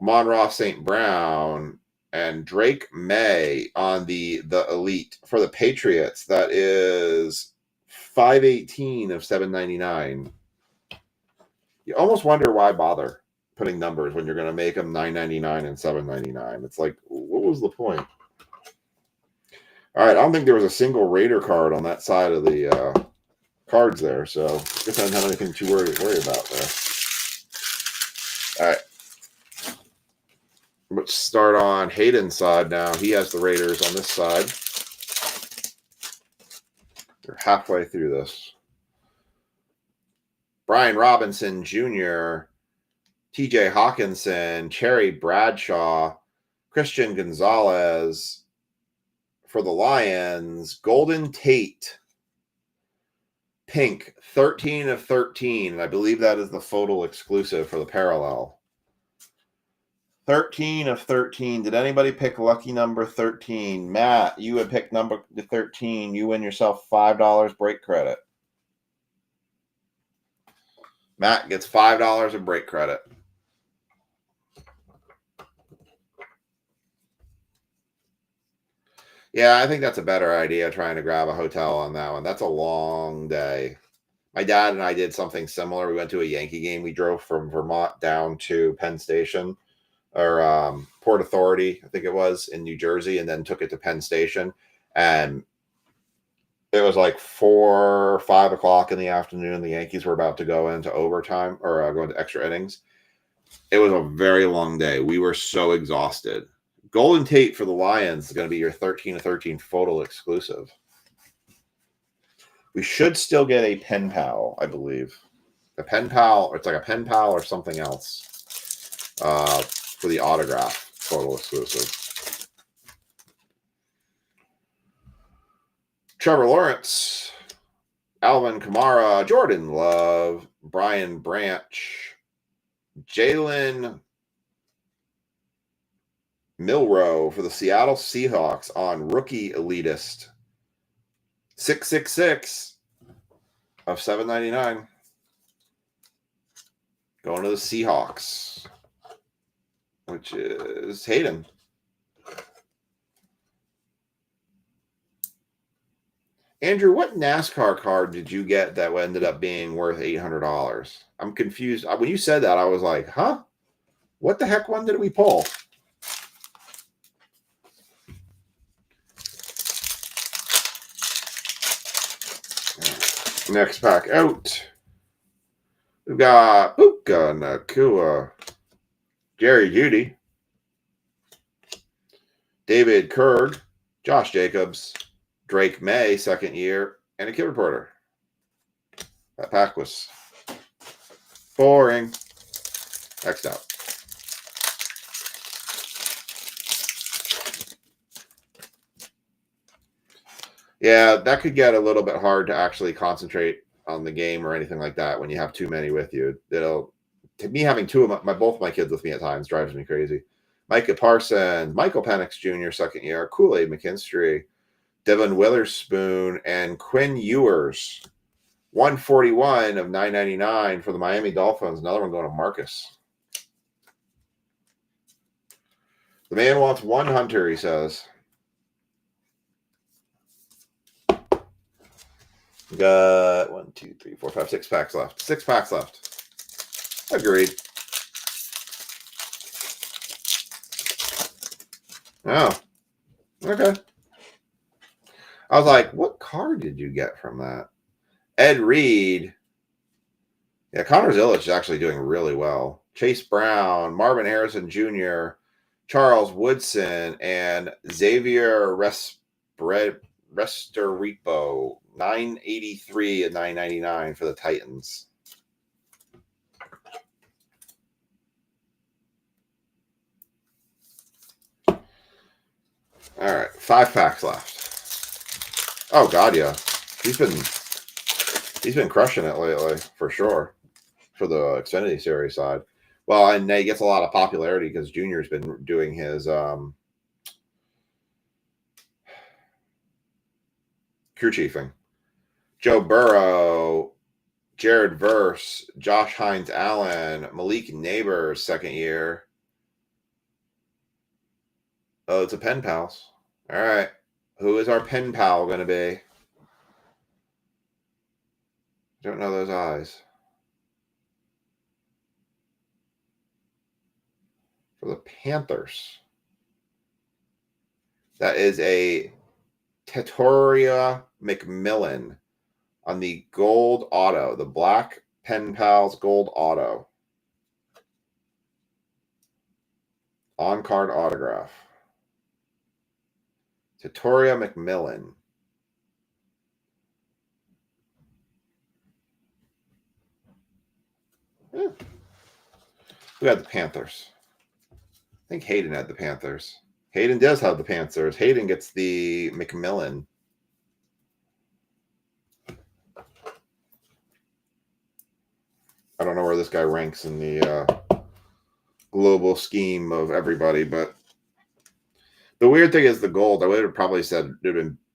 Amon-Ra St. Brown, and Drake May on the elite for the Patriots. That is 518 of 799. You almost wonder why bother putting numbers when you're going to make them 999 and 799. It's like, what was the point? All right, I don't think there was a single Raider card on that side of the cards there, so I guess I don't have anything to worry about there. All right. Let's start on Hayden's side now. He has the Raiders on this side. We're halfway through this. Brian Robinson Jr., TJ Hawkinson, Cherry Bradshaw, Christian Gonzalez for the Lions, Golden Tate, pink, 13 of 13. And I believe that is the FOTL exclusive for the parallel. 13 of 13. Did anybody pick lucky number 13? Matt, you would pick number 13. You win yourself $5 break credit. Matt gets $5 of break credit. Yeah, I think that's a better idea, trying to grab a hotel on that one. That's a long day. My dad and I did something similar. We went to a Yankee game. We drove from Vermont down to Penn Station, or Port Authority, I think it was, in New Jersey, and then took it to Penn Station. And it was like 4 or 5 o'clock in the afternoon. The Yankees were about to go into overtime, or go into extra innings. It was a very long day. We were so exhausted. Golden Tate for the Lions is going to be your 13 of 13 FOTL exclusive. We should still get a pen pal, I believe. A pen pal, it's like a pen pal or something else for the autograph FOTL exclusive. Trevor Lawrence, Alvin Kamara, Jordan Love, Brian Branch, Jalen Milroe for the Seattle Seahawks on rookie elitist. 666 of 799. Going to the Seahawks, which is Hayden. Andrew, what NASCAR card did you get that ended up being worth $800? I'm confused. When you said that, I was like, huh? What the heck one did we pull? Next pack out. We've got Puka Nakua, Jerry Jeudy, David Kurg, Josh Jacobs, Drake May, second year, and a kid reporter. That pack was boring. Next out. Yeah, that could get a little bit hard to actually concentrate on the game or anything like that when you have too many with you. Me having two of both my kids with me at times drives me crazy. Micah Parsons, Michael Penix Jr., second year, Kool-Aid McKinstry, Devin Witherspoon, and Quinn Ewers. 141 of 999 for the Miami Dolphins. Another one going to Marcus. The man wants one Hunter, he says. We got 1, 2, 3, 4, 5, 6 packs left. 6 packs left. Agreed. Oh, okay. I was like, what card did you get from that? Ed Reed. Yeah, Connor Zillich is actually doing really well. Chase Brown, Marvin Harrison Jr., Charles Woodson, and Xavier Restoripo. 983 and 999 for the Titans. All right, 5 packs left. Oh God, yeah, he's been crushing it lately for sure for the Xfinity Series side. Well, and he gets a lot of popularity because Junior's been doing his crew chiefing. Joe Burrow, Jared Verse, Josh Hines Allen, Malik Neighbors, second year. Oh, it's a pen pals. All right. Who is our pen pal going to be? Don't know those eyes. For the Panthers. That is a Tetoria McMillan on the gold auto, the black Pen Pals gold auto. On-card autograph. Tetoria McMillan. Yeah. Who had the Panthers? I think Hayden had the Panthers. Hayden does have the Panthers. Hayden gets the McMillan. I don't know where this guy ranks in the global scheme of everybody, but the weird thing is the gold. I would have probably said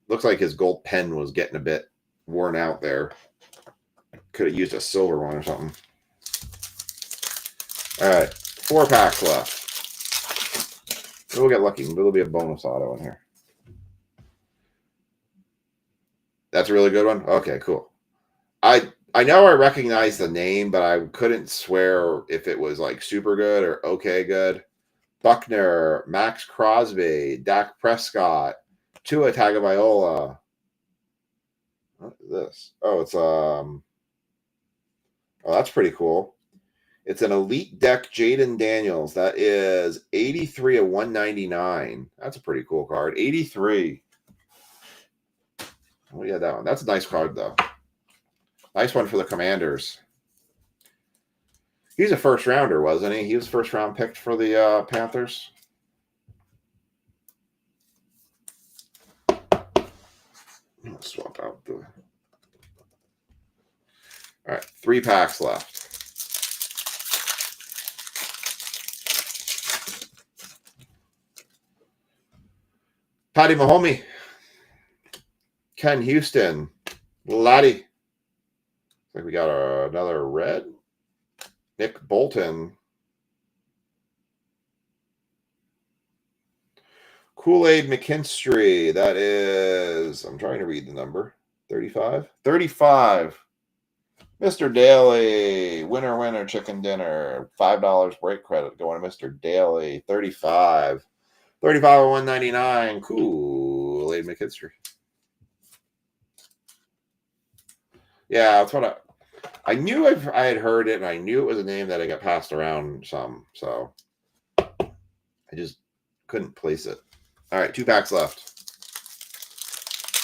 looks like his gold pen was getting a bit worn out there. Could have used a silver one or something. All right, 4 packs left. We'll get lucky. There'll be a bonus auto in here. That's a really good one. Okay, cool. I know I recognize the name, but I couldn't swear if it was like super good or okay good. Buckner, Max Crosby, Dak Prescott, Tua Tagovailoa. What is this? Oh, it's oh, that's pretty cool. It's an Elite Deck Jaden Daniels. That is 83 of 199. That's a pretty cool card. 83. Oh, yeah, that one. That's a nice card, though. Nice one for the Commanders. He's a first rounder, wasn't he? He was first round picked for the Panthers. Let's swap out the. All right, 3 packs left. Patty Mahomey. Ken Houston. Laddie. Looks like we got another red. Nick Bolton. Kool-Aid McKinstry. That is, I'm trying to read the number. 35? 35. Mr. Daly. Winner, winner, chicken dinner. $5 break credit going to Mr. Daly. 35. 35 of 199. Kool-Aid McKinstry. Yeah, that's what I knew I had heard it, and I knew it was a name that I got passed around some, so I just couldn't place it. All right, 2 packs left.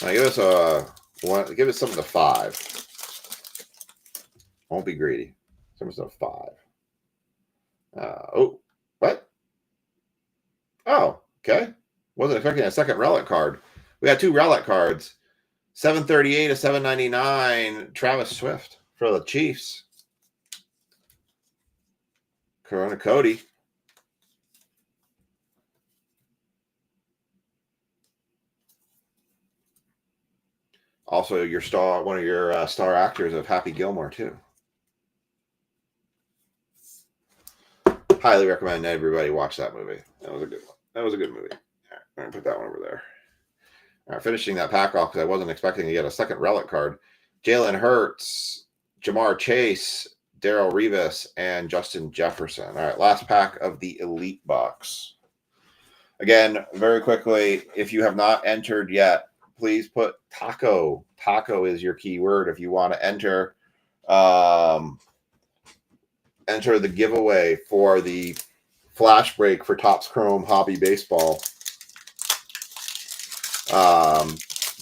Now give us one. Give us something to 5. Won't be greedy. Something to 5. Oh, what? Oh, okay. Wasn't expecting a second relic card. We got 2 relic cards. 738 of 799. Travis Swift for the Chiefs. Corona Cody. Also, your star, one of your star actors of Happy Gilmore too. Highly recommend everybody watch that movie. That was a good one. That was a good movie. All right, I'm gonna put that one over there. All right, finishing that pack off because I wasn't expecting to get a second relic card. Jalen Hurts, Jamar Chase, Darrell Revis, and Justin Jefferson. All right, last pack of the Elite Box. Again, very quickly, if you have not entered yet, please put taco. Taco is your keyword if you want to enter. Enter the giveaway for the flash break for Topps Chrome Hobby Baseball.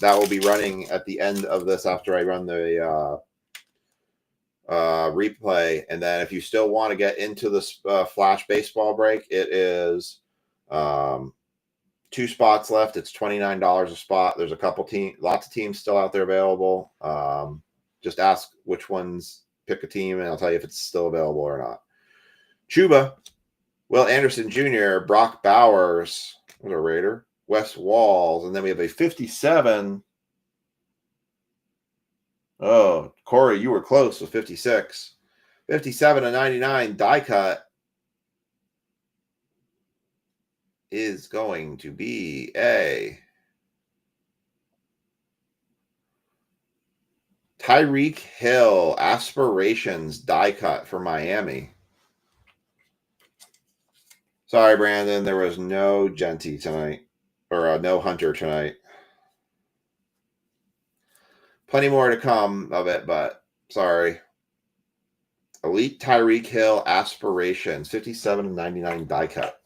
That will be running at the end of this after I run the replay. And then if you still want to get into this flash baseball break, it is 2 spots left. It's $29 a spot. There's a couple lots of teams still out there available. Just ask which ones, pick a team, and I'll tell you if it's still available or not. Chuba, Will Anderson Jr., Brock Bowers, what a Raider, Wes Walls, and then we have a 57. Oh, Corey, you were close with 56. 57 of 99 die cut is going to be a Tyreek Hill Aspirations die cut for Miami. Sorry, Brandon, there was no Genty tonight, or no Hunter tonight. Plenty more to come of it, but sorry. Elite Tyreek Hill Aspirations, 57 of 99 die cut.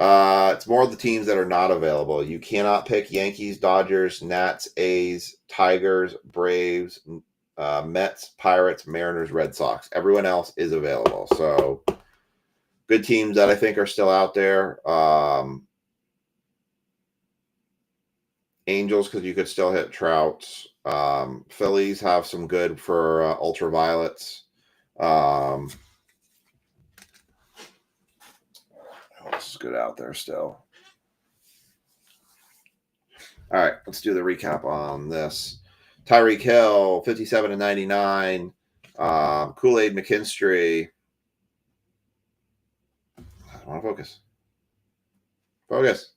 It's more of the teams that are not available. You cannot pick Yankees, Dodgers, Nats, A's, Tigers, Braves, Mets, Pirates, Mariners, Red Sox. Everyone else is available. So good teams that I think are still out there. Angels, because you could still hit Trouts. Phillies have some good for ultraviolets. This is good out there still. All right, let's do the recap on this. Tyreek Hill, 57 of 99. Kool-Aid McKinstry. I want to focus. Focus.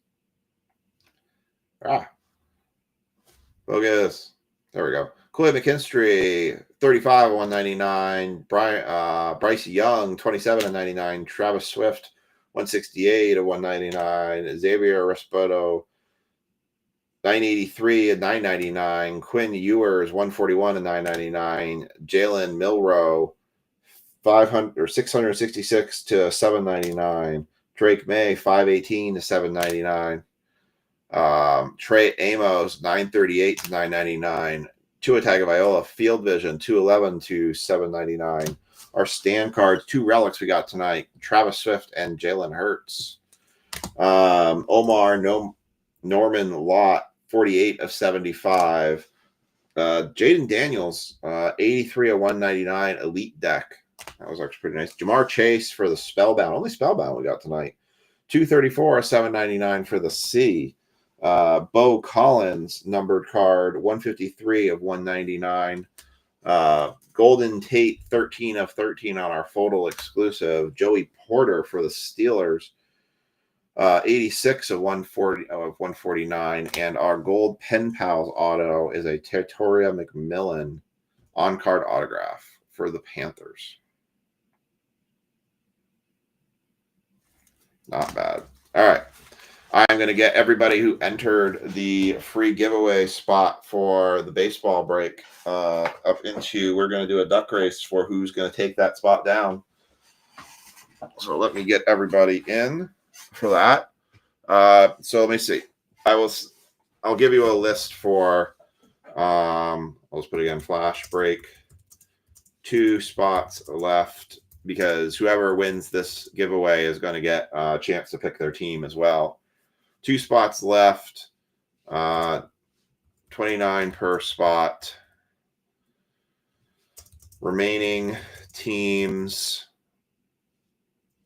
Focus. There we go. Kool-Aid McKinstry, 35 of 199. Bryce Young, 27 of 99. Travis Swift, 168 of 199. Xavier Respeto, 983 of 999. Quinn Ewers, 141 of 999. Jalen Milroe, 666 to 799. Drake May, 518 to 799. Trey Amos, 938 to 999. Tua Tagovailoa, Field Vision, 211 to 799. Our stand cards, 2 relics we got tonight: Travis Swift and Jalen Hurts. Norman Lott, 48 of 75. Jaden Daniels, 83 of 199. Elite deck. That was actually pretty nice. Jamar Chase for the Spellbound. Only Spellbound we got tonight. 234 of 799 for the C. Bo Collins, numbered card 153 of 199. Golden Tate, 13 of 13 on our FOTL exclusive. Joey Porter for the Steelers, 86 of 149. And our gold Pen Pals auto is a Territoria McMillan on-card autograph for the Panthers. Not bad. All right. I'm going to get everybody who entered the free giveaway spot for the baseball break up into, we're going to do a duck race for who's going to take that spot down. So let me get everybody in for that. So let me see. I'll give you a list for, I'll just put it again, flash break. 2 spots left because whoever wins this giveaway is going to get a chance to pick their team as well. 2 spots left, 29 per spot. Remaining teams,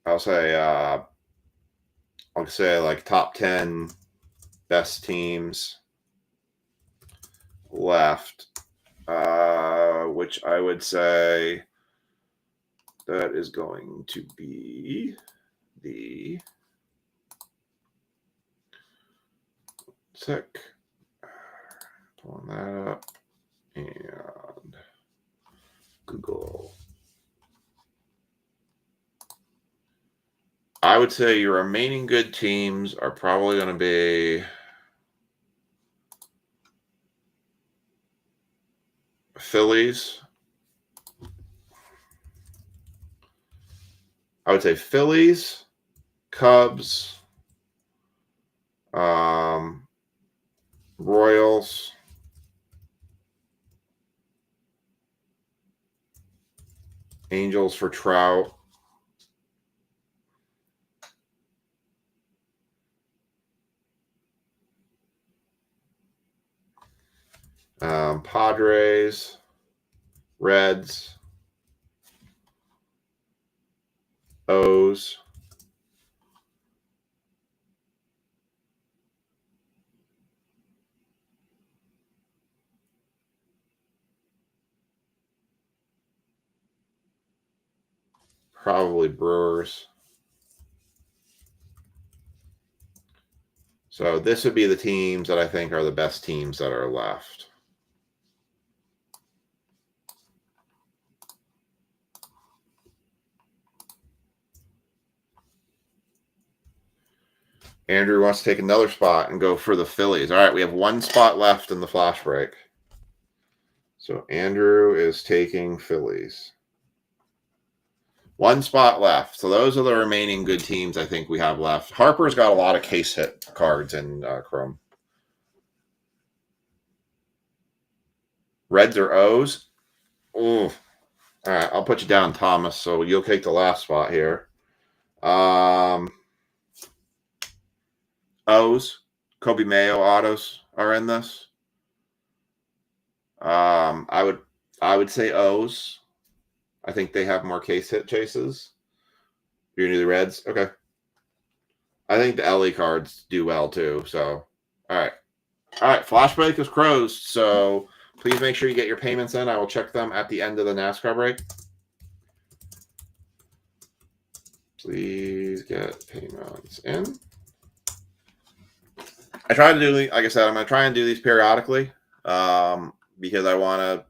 I'll say like top 10 best teams left, which I would say that is going to be the sec. Pulling that up and Google. I would say your remaining good teams are probably going to be Phillies. I would say Phillies, Cubs, Royals, Angels for Trout, Padres, Reds, O's, probably Brewers. So this would be the teams that I think are the best teams that are left. Andrew wants to take another spot and go for the Phillies. All right, we have 1 spot left in the flash break. So Andrew is taking Phillies. 1 spot left. So those are the remaining good teams I think we have left. Harper's got a lot of case hit cards in Chrome. Reds or O's? Ooh. All right, I'll put you down, Thomas. So you'll take the last spot here. O's, Kobe Mayo autos are in this. I would say O's. I think they have more case hit chases. You're gonna do the Reds? Okay. I think the LE cards do well too. So, all right. All right. Flash break is closed. So please make sure you get your payments in. I will check them at the end of the NASCAR break. Please get payments in. I try to do, like I said, I'm going to try and do these periodically because I want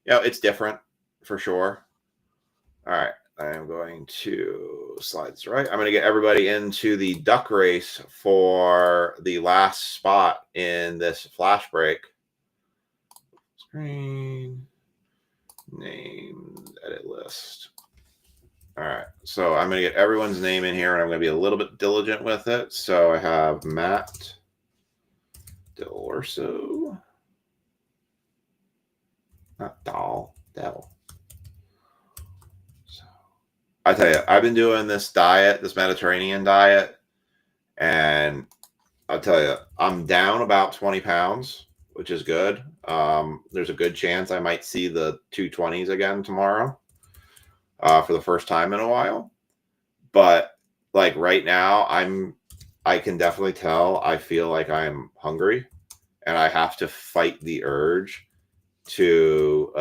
to, it's different for sure. All right. I am going to slide this right. I'm going to get everybody into the duck race for the last spot in this flash break. Screen, name, edit list. All right, so I'm going to get everyone's name in here, and I'm going to be a little bit diligent with it. So I have Matt Delorso, not Del. So I tell you, I've been doing this diet, this Mediterranean diet, and I'll tell you, I'm down about 20 pounds, which is good. There's a good chance I might see the 220s again tomorrow. For the first time in a while, but like right now I'm I can definitely tell I feel like I'm hungry and I have to fight the urge to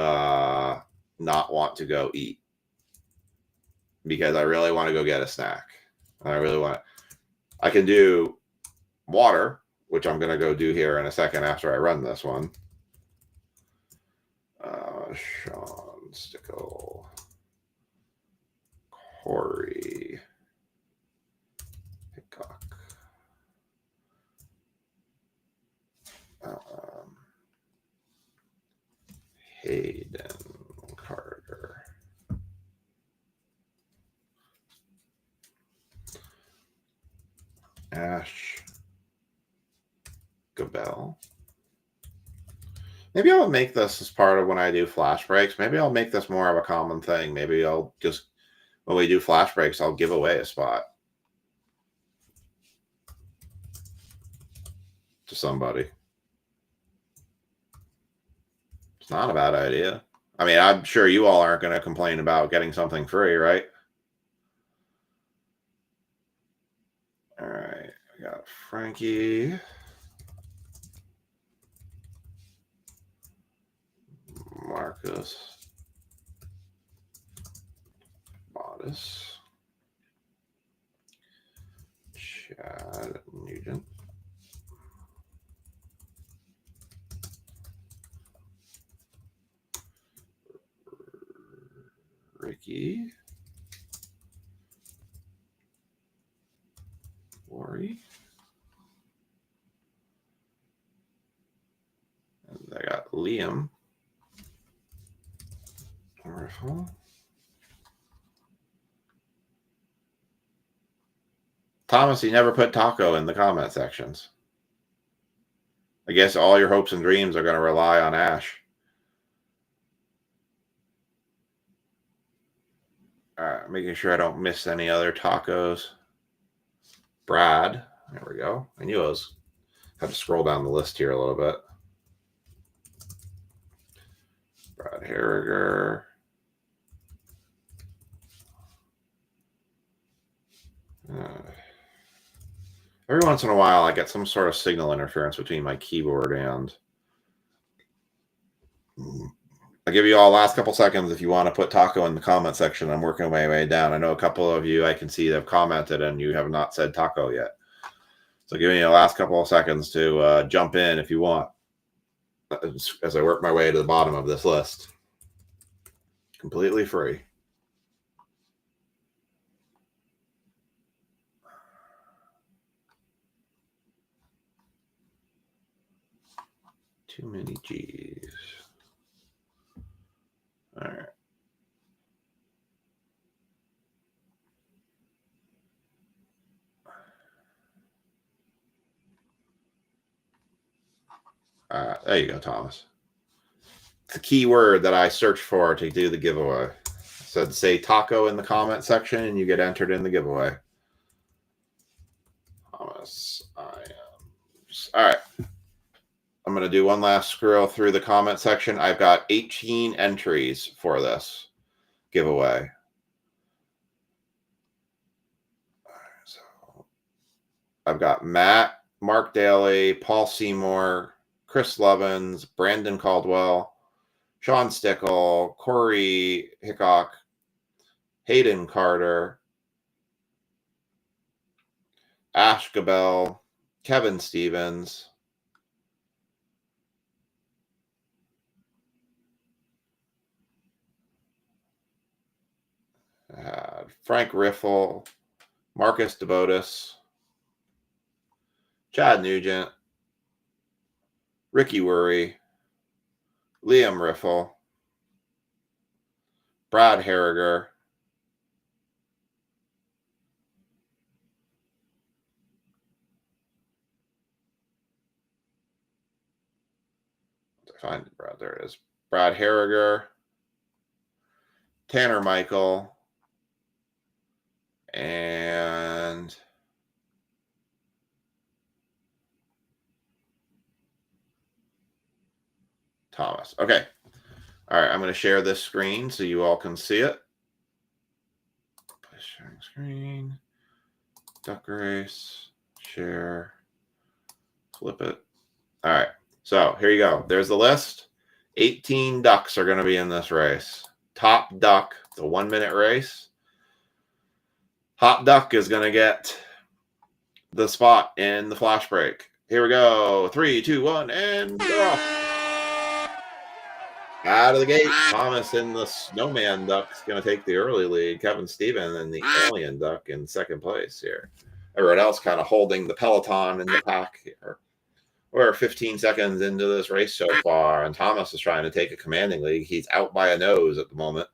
not want to go eat because I really want to go get a snack. I really want to. I can do water, which I'm going to go do here in a second after I run this one. Sean Stickle, Corey Hickok, Hayden Carter, Ash Gabel. Maybe I'll make this as part of when I do flash breaks. Maybe I'll make this more of a common thing. Maybe I'll just, when we do flash breaks, I'll give away a spot to somebody. It's not a bad idea. I mean, I'm sure you all aren't going to complain about getting something free, right? All right. I got Frankie. Marcus. Modest. Chad Nugent. Ricky. Lori. And I got Liam. Wonderful. Thomas, you never put taco in the comment sections. I guess all your hopes and dreams are going to rely on Ash. All right, making sure I don't miss any other tacos. Brad, there we go. I knew I was had to scroll down the list here a little bit. Brad Harriger. Every once in a while, I get some sort of signal interference between my keyboard and. I'll give you all last couple seconds if you want to put taco in the comment section. I'm working my way down. I know a couple of you I can see that have commented and you have not said taco yet. So giving you the last couple of seconds to jump in if you want as I work my way to the bottom of this list. Completely free. Too many G's. All right. There you go, Thomas. The key word that I searched for to do the giveaway. I said say taco in the comment section and you get entered in the giveaway. Thomas, all right. I'm going to do one last scroll through the comment section. I've got 18 entries for this giveaway. So I've got Matt, Mark Daly, Paul Seymour, Chris Lovins, Brandon Caldwell, Sean Stickle, Corey Hickok, Hayden Carter, Ash Gabel, Kevin Stevens, Frank Riffle, Marcus DeBotis, Chad Nugent, Ricky Worry, Liam Riffle, Brad Harriger, find it, Brad. There it is. Brad Harriger, Tanner Michael, and Thomas. Okay. All right. I'm going to share this screen so you all can see it. Sharing screen. Duck race. Share. Flip it. All right. So here you go. There's the list. 18 ducks are going to be in this race. Top duck, the 1 minute race. Hot duck is going to get the spot in the flash break. Here we go. 3, 2, 1, and they're off. Out of the gate, Thomas in the snowman duck is going to take the early lead. Kevin Stephen in the alien duck in second place here. Everyone else kind of holding the peloton in the pack here. We're 15 seconds into this race so far, and Thomas is trying to take a commanding lead. He's out by a nose at the moment.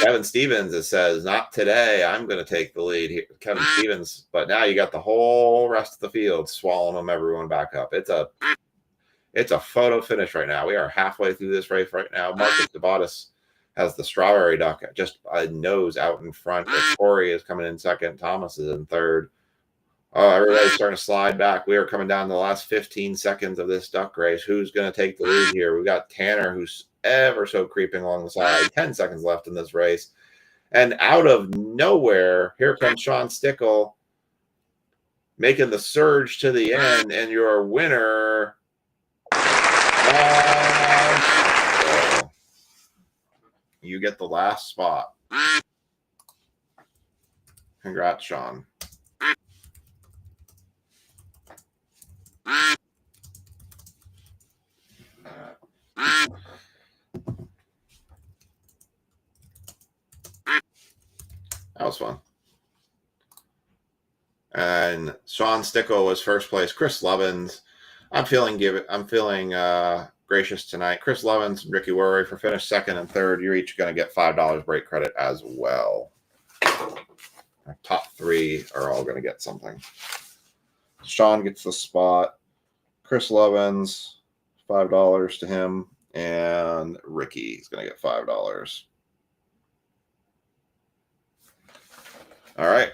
Kevin Stevens says, not today. I'm going to take the lead here. Kevin Stevens, but now you got the whole rest of the field swallowing them, everyone back up. It's a photo finish right now. We are halfway through this race right now. Marcus DeBottis has the strawberry duck just a nose out in front. Corey is coming in second. Thomas is in third. Oh, everybody's starting to slide back. We are coming down to the last 15 seconds of this duck race. Who's going to take the lead here? We've got Tanner, who's ever so creeping along the side. 10 seconds left in this race. And out of nowhere, here comes Sean Stickle making the surge to the end. And your winner, you get the last spot. Congrats, Sean. That was fun. And Sean Stickle was first place. Chris Lovins. I'm feeling gracious tonight. Chris Lovins and Ricky Worry for finish second and third. You're each going to get $5 break credit as well. Our top three are all going to get something. Sean gets the spot. Chris Lovins, $5 to him. And Ricky is going to get $5. All right.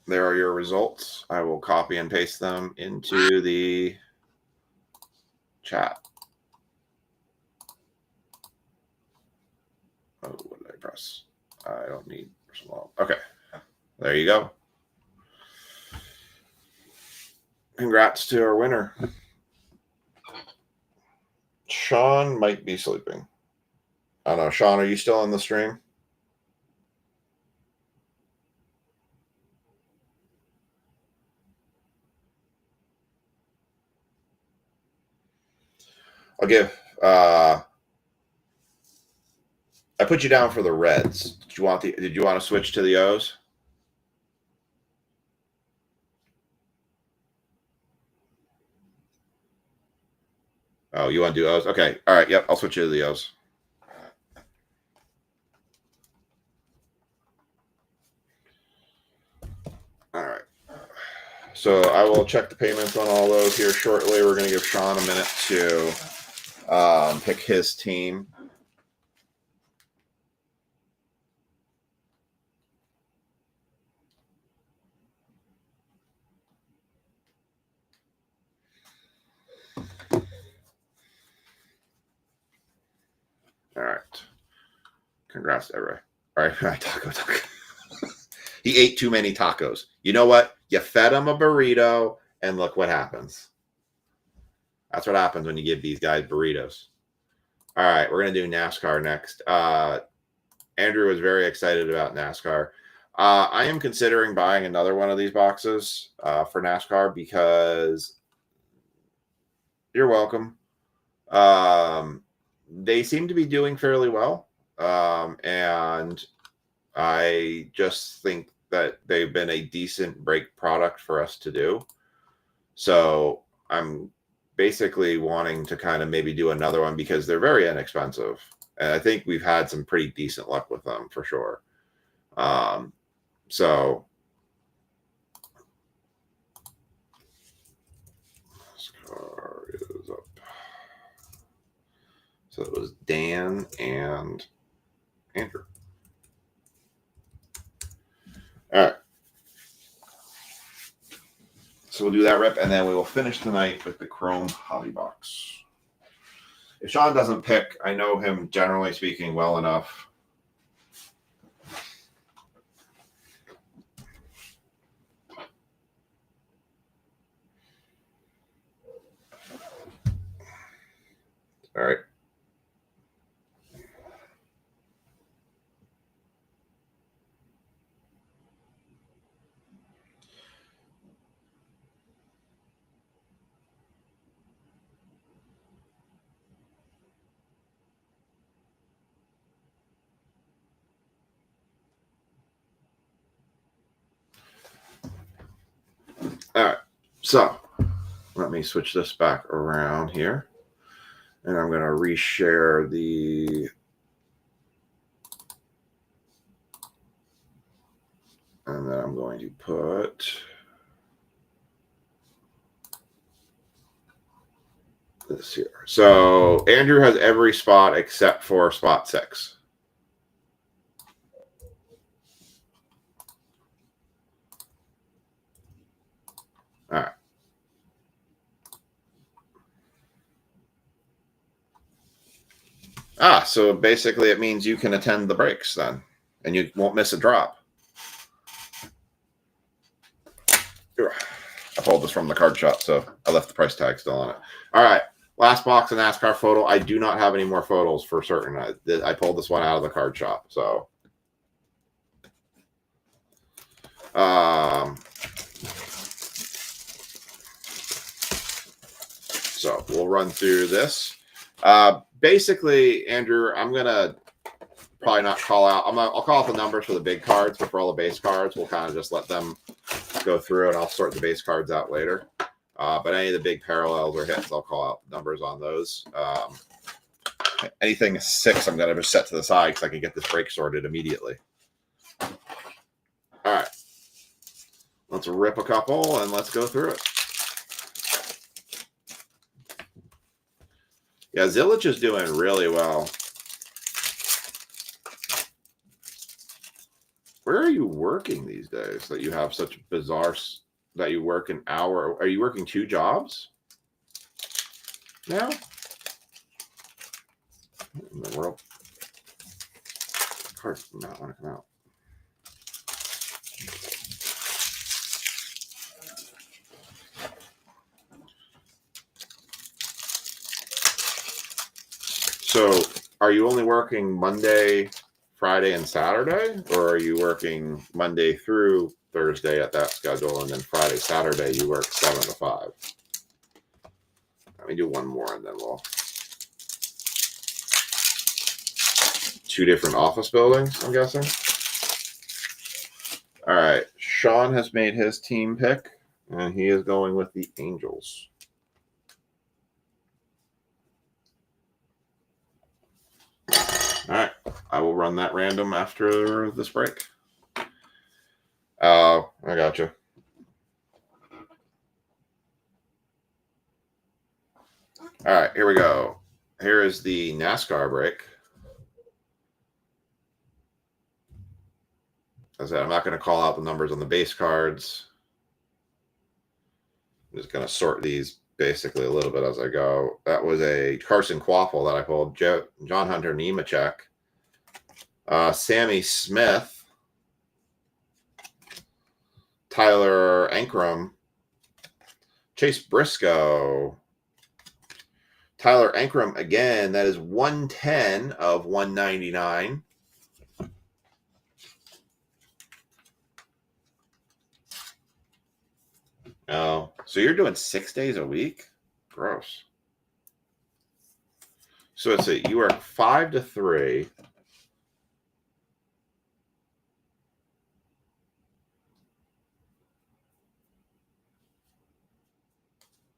There are your results. I will copy and paste them into the chat. Oh, what did I press? I don't need small. Okay. There you go. Congrats to our winner. Sean might be sleeping. I don't know. Sean, are you still on the stream? I'll give I put you down for the Reds. Did you want to switch to the O's? Oh, you want to do O's? Okay. All right. Yep. I'll switch you to the O's. All right. So I will check the payments on all those here shortly. We're going to give Sean a minute to pick his team. All right. Congrats to everybody. All right. Taco. He ate too many tacos. You know what? You fed him a burrito, and look what happens. That's what happens when you give these guys burritos. All right. We're going to do NASCAR next. Andrew was very excited about NASCAR. I am considering buying another one of these boxes for NASCAR because you're welcome. They seem to be doing fairly well. And I just think that they've been a decent break product for us to do. So I'm basically wanting to kind of maybe do another one because they're very inexpensive. And I think we've had some pretty decent luck with them for sure. So NASCAR is up. So it was Dan and Andrew. All right. So we'll do that rip, and then we will finish the night with the Chrome Hobby Box. If Sean doesn't pick, I know him, generally speaking, well enough. All right. All right. So let me switch this back around here. And I'm going to reshare the and then I'm going to put this here. So Andrew has every spot except for spot 6. All right. So basically it means you can attend the breaks then, and you won't miss a drop. I pulled this from the card shop, so I left the price tag still on it. All right. Last box of NASCAR photo. I do not have any more photos for certain. I pulled this one out of the card shop, so. So we'll run through this. Basically, Andrew, I'm gonna probably not call out. I'll call out the numbers for the big cards, but for all the base cards, we'll kind of just let them go through, and I'll sort the base cards out later. But any of the big parallels or hits, I'll call out numbers on those. Anything 6, I'm gonna just set to the side because I can get this break sorted immediately. All right, let's rip a couple and let's go through it. Yeah, Zilich is doing really well. Where are you working these days that you have such bizarre, that you work an hour? Are you working 2 jobs now? What in the world? Cards do not want to come out. So are you only working Monday, Friday, and Saturday? Or are you working Monday through Thursday at that schedule, and then Friday, Saturday, you work 7 to 5? Let me do one more, and then we'll... 2 different office buildings, I'm guessing. All right. Sean has made his team pick, and he is going with the Angels. All right. I will run that random after this break. Oh, I got you. All right, here we go. Here is the NASCAR break. As I said, I'm not going to call out the numbers on the base cards. I'm just going to sort these basically a little bit as I go. That was a Carson Quaffle that I pulled. John Hunter Nemechek. Sammy Smith. Tyler Ankrum. Chase Briscoe. Tyler Ankrum again. That is 110 of 199. Oh, so you're doing 6 days a week? Gross. So let's see. You work 5 to 3.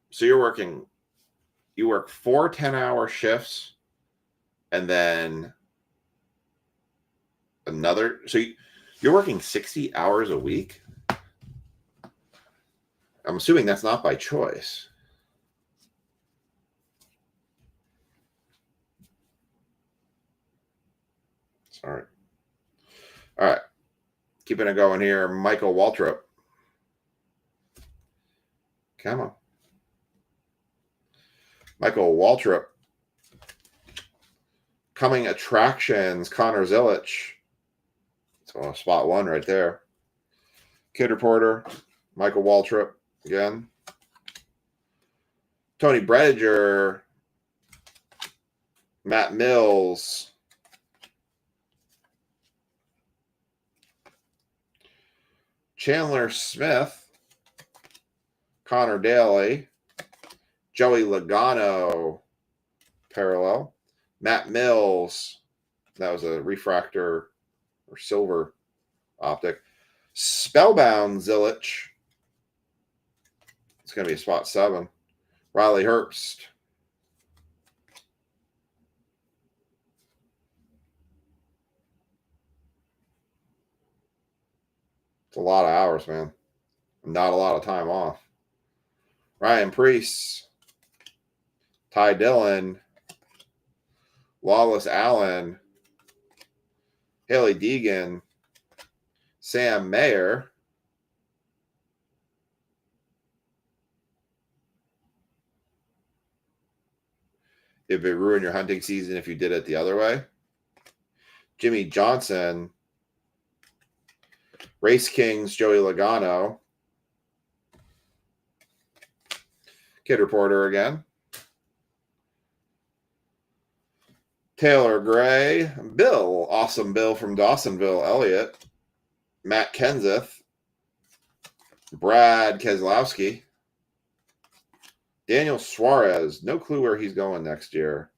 So you work 4 10-hour shifts, and then another. So you're working 60 hours a week? I'm assuming that's not by choice. Sorry. All right. Keeping it going here. Michael Waltrip. Come on. Michael Waltrip. Coming attractions. Connor Zilich. So spot 1 right there. Kid Reporter. Michael Waltrip again. Tony Brediger. Matt Mills. Chandler Smith. Connor Daly. Joey Logano. Parallel. Matt Mills. That was a refractor or silver optic. Spellbound Zillich. It's going to be spot 7. Riley Herbst. It's a lot of hours, man. Not a lot of time off. Ryan Preece. Ty Dillon. Wallace Allen. Haley Deegan. Sam Mayer. If it ruined your hunting season if you did it the other way. Jimmy Johnson. Race Kings, Joey Logano. Kid Reporter again. Taylor Gray. Bill. Awesome Bill from Dawsonville, Elliott. Matt Kenseth. Brad Keselowski. Daniel Suarez. No clue where he's going next year.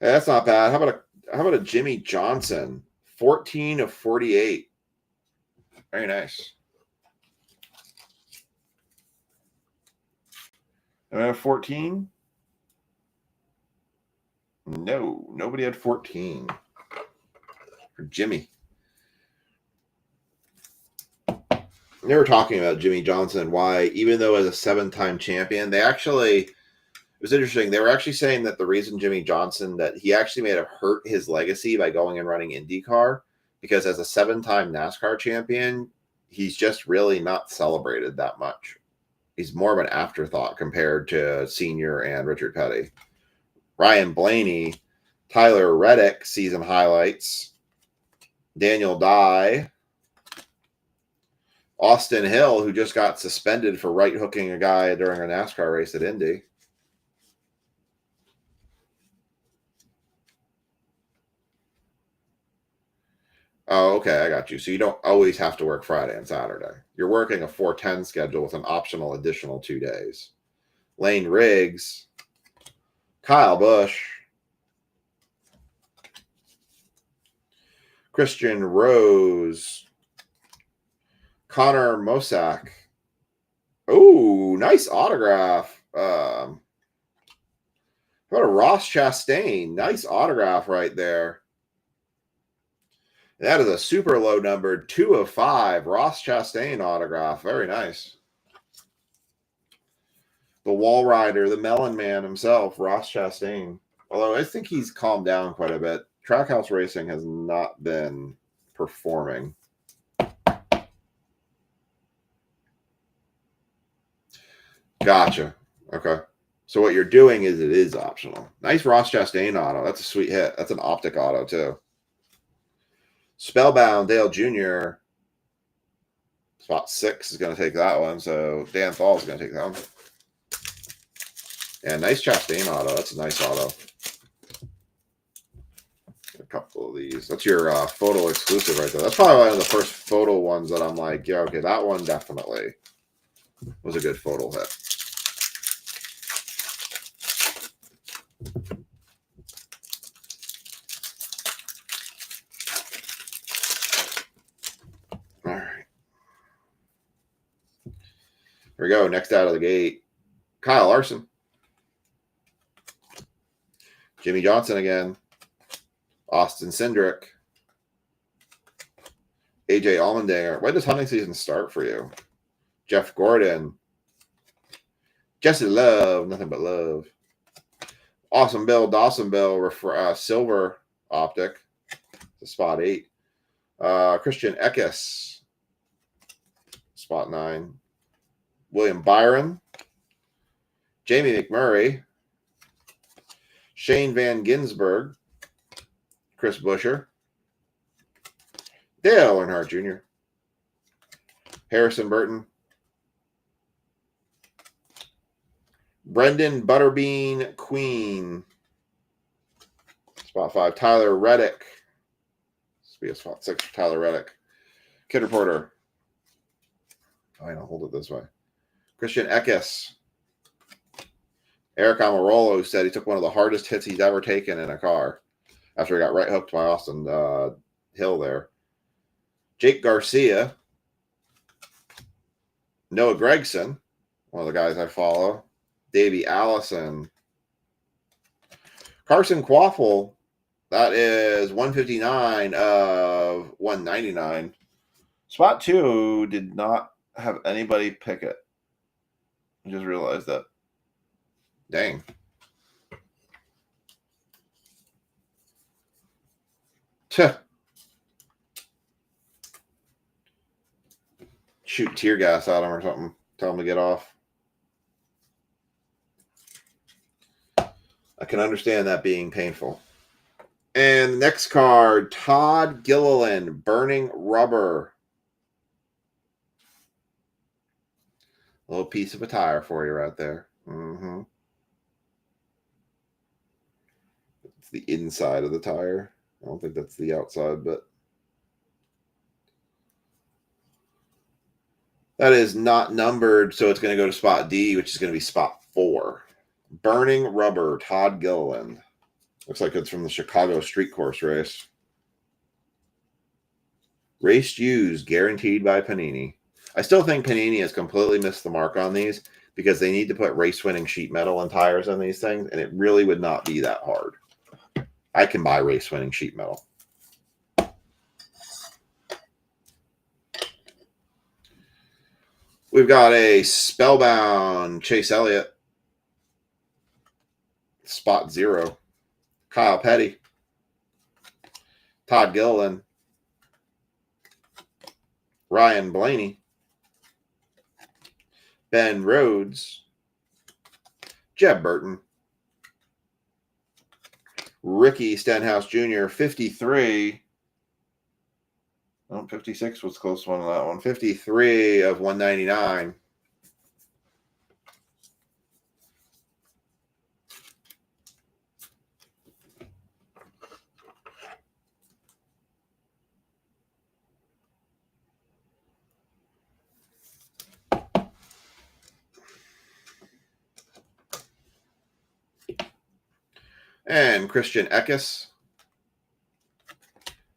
Hey, that's not bad. How about a Jimmy Johnson? 14 of 48. Very nice. Am I at 14? No, nobody had 14 for Jimmy. They were talking about Jimmy Johnson, why, even though as a 7-time champion, it was interesting. They were actually saying that the reason Jimmy Johnson, that he actually may have hurt his legacy by going and running IndyCar, because as a 7-time NASCAR champion, he's just really not celebrated that much. He's more of an afterthought compared to Senior and Richard Petty. Ryan Blaney, Tyler Reddick, season highlights. Daniel Dye. Austin Hill, who just got suspended for right hooking a guy during a NASCAR race at Indy. Oh, okay, I got you. So you don't always have to work Friday and Saturday. You're working a 4-10 schedule with an optional additional 2 days. Lane Riggs. Kyle Busch. Christian Rose. Connor Mosack. Oh, nice autograph. How about a Ross Chastain? Nice autograph right there. That is a super low number, 2 of 5. Ross Chastain autograph. Very nice. The wall rider, the melon man himself, Ross Chastain. Although I think he's calmed down quite a bit. Trackhouse racing has not been performing. Gotcha. Okay. So what you're doing is it is optional. Nice Ross Chastain auto. That's a sweet hit. That's an optic auto too. Spellbound Dale Jr. Spot 6 is going to take that one. So Dan Thal is going to take that one. Yeah, nice Chastain auto. That's a nice auto. A couple of these. That's your photo exclusive right there. That's probably one of the first photo ones that I'm like, yeah, okay, that one definitely was a good photo hit. All right. Here we go. Next out of the gate, Kyle Larson. Jimmy Johnson again. Austin Cindric. AJ Allmendinger. When does hunting season start for you? Jeff Gordon. Jesse Love. Nothing but love. Awesome Bill. Dawsonville. Silver optic. To spot 8. Christian Eckes. Spot 9. William Byron. Jamie McMurray. Shane Van Ginsberg. Chris Buescher. Dale Earnhardt Jr. Harrison Burton. Brendan Butterbean Queen. Spot 5, Tyler Reddick. This will be a spot 6 for Tyler Reddick. Kid Reporter. I don't hold it this way. Christian Eckes. Eric Amarolo said he took one of the hardest hits he's ever taken in a car after he got right hooked by Austin Hill there. Jake Garcia. Noah Gregson, one of the guys I follow. Davey Allison. Carson Quaffle. That is 159 of 199. Spot 2 did not have anybody pick it. I just realized that. Dang. Shoot tear gas at him or something. Tell him to get off. I can understand that being painful. And the next card, Todd Gilliland, Burning Rubber. A little piece of a tire for you right there. Mm-hmm. It's the inside of the tire. I don't think that's the outside, but that is not numbered, so it's going to go to spot D, which is going to be spot 4. Burning Rubber, Todd Gilliland. Looks like it's from the Chicago Street Course race. Race used, guaranteed by Panini. I still think Panini has completely missed the mark on these because they need to put race-winning sheet metal and tires on these things, and it really would not be that hard. I can buy race-winning sheet metal. We've got a Spellbound Chase Elliott. Spot 0. Kyle Petty. Todd Gilliland. Ryan Blaney. Ben Rhodes. Jeb Burton. Ricky Stenhouse Jr., 53. Oh, 56 was close one on that one. 53 of 199. And Christian Eckes.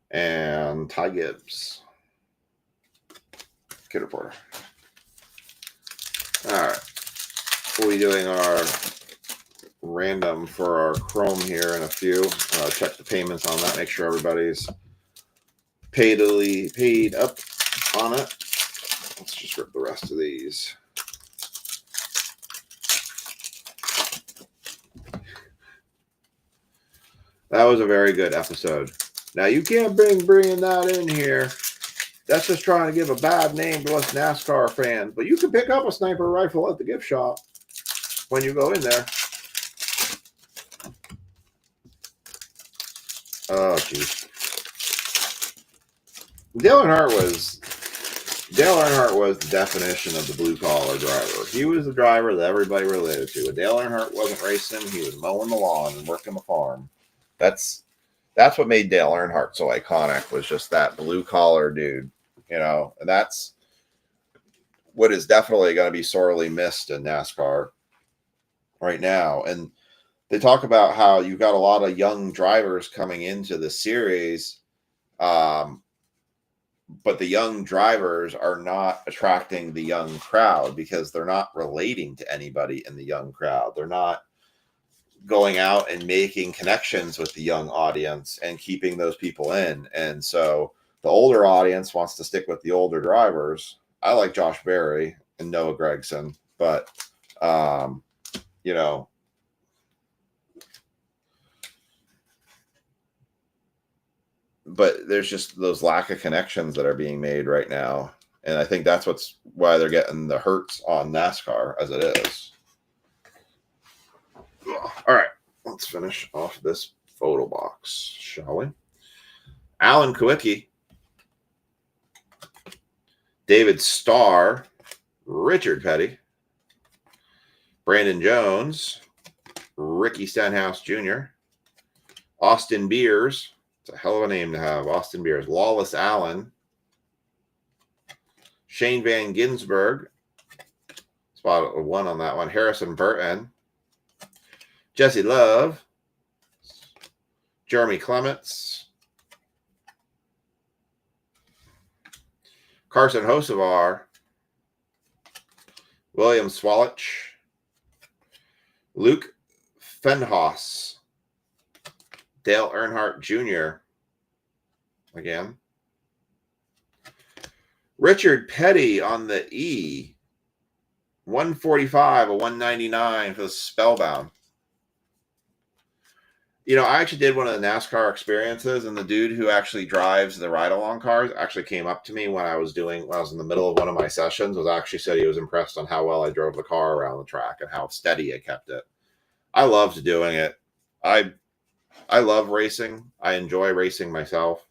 And Ty Gibbs. Kid Reporter. All right. We'll be doing our random for our Chrome here in a few. Check the payments on that. Make sure everybody's paid up on it. Let's just rip the rest of these. That was a very good episode. Now, you can't bringing that in here. That's just trying to give a bad name to us NASCAR fans. But you can pick up a sniper rifle at the gift shop when you go in there. Oh, geez. Dale Earnhardt was the definition of the blue-collar driver. He was the driver that everybody related to. When Dale Earnhardt wasn't racing, he was mowing the lawn and working the farm. That's what made Dale Earnhardt so iconic, was just that blue-collar dude, you know. And that's what is definitely going to be sorely missed in NASCAR right now. And they talk about how you've got a lot of young drivers coming into the series, but the young drivers are not attracting the young crowd because they're not relating to anybody in the young crowd. They're not going out and making connections with the young audience and keeping those people in. And so the older audience wants to stick with the older drivers. I like Josh Berry and Noah Gregson, but, you know, but there's just those lack of connections that are being made right now. And I think that's why they're getting the hurts on NASCAR as it is. All right, let's finish off this photo box, shall we? Alan Kwiatkowski, David Starr, Richard Petty, Brandon Jones, Ricky Stenhouse Jr., Austin Beers. It's a hell of a name to have. Austin Beers. Lawless Allen. Shane Van Ginsberg. Spot 1 on that one. Harrison Burton. Jesse Love. Jeremy Clements. Carson Hocevar. William Swalich. Luke Fenhaus. Dale Earnhardt Jr. Again. Richard Petty on the E. 145, a 199 for the Spellbound. You know, I actually did one of the NASCAR experiences, and the dude who actually drives the ride-along cars actually came up to me when I was in the middle of one of my sessions, actually said he was impressed on how well I drove the car around the track and how steady I kept it. I loved doing it. I love racing. I enjoy racing myself.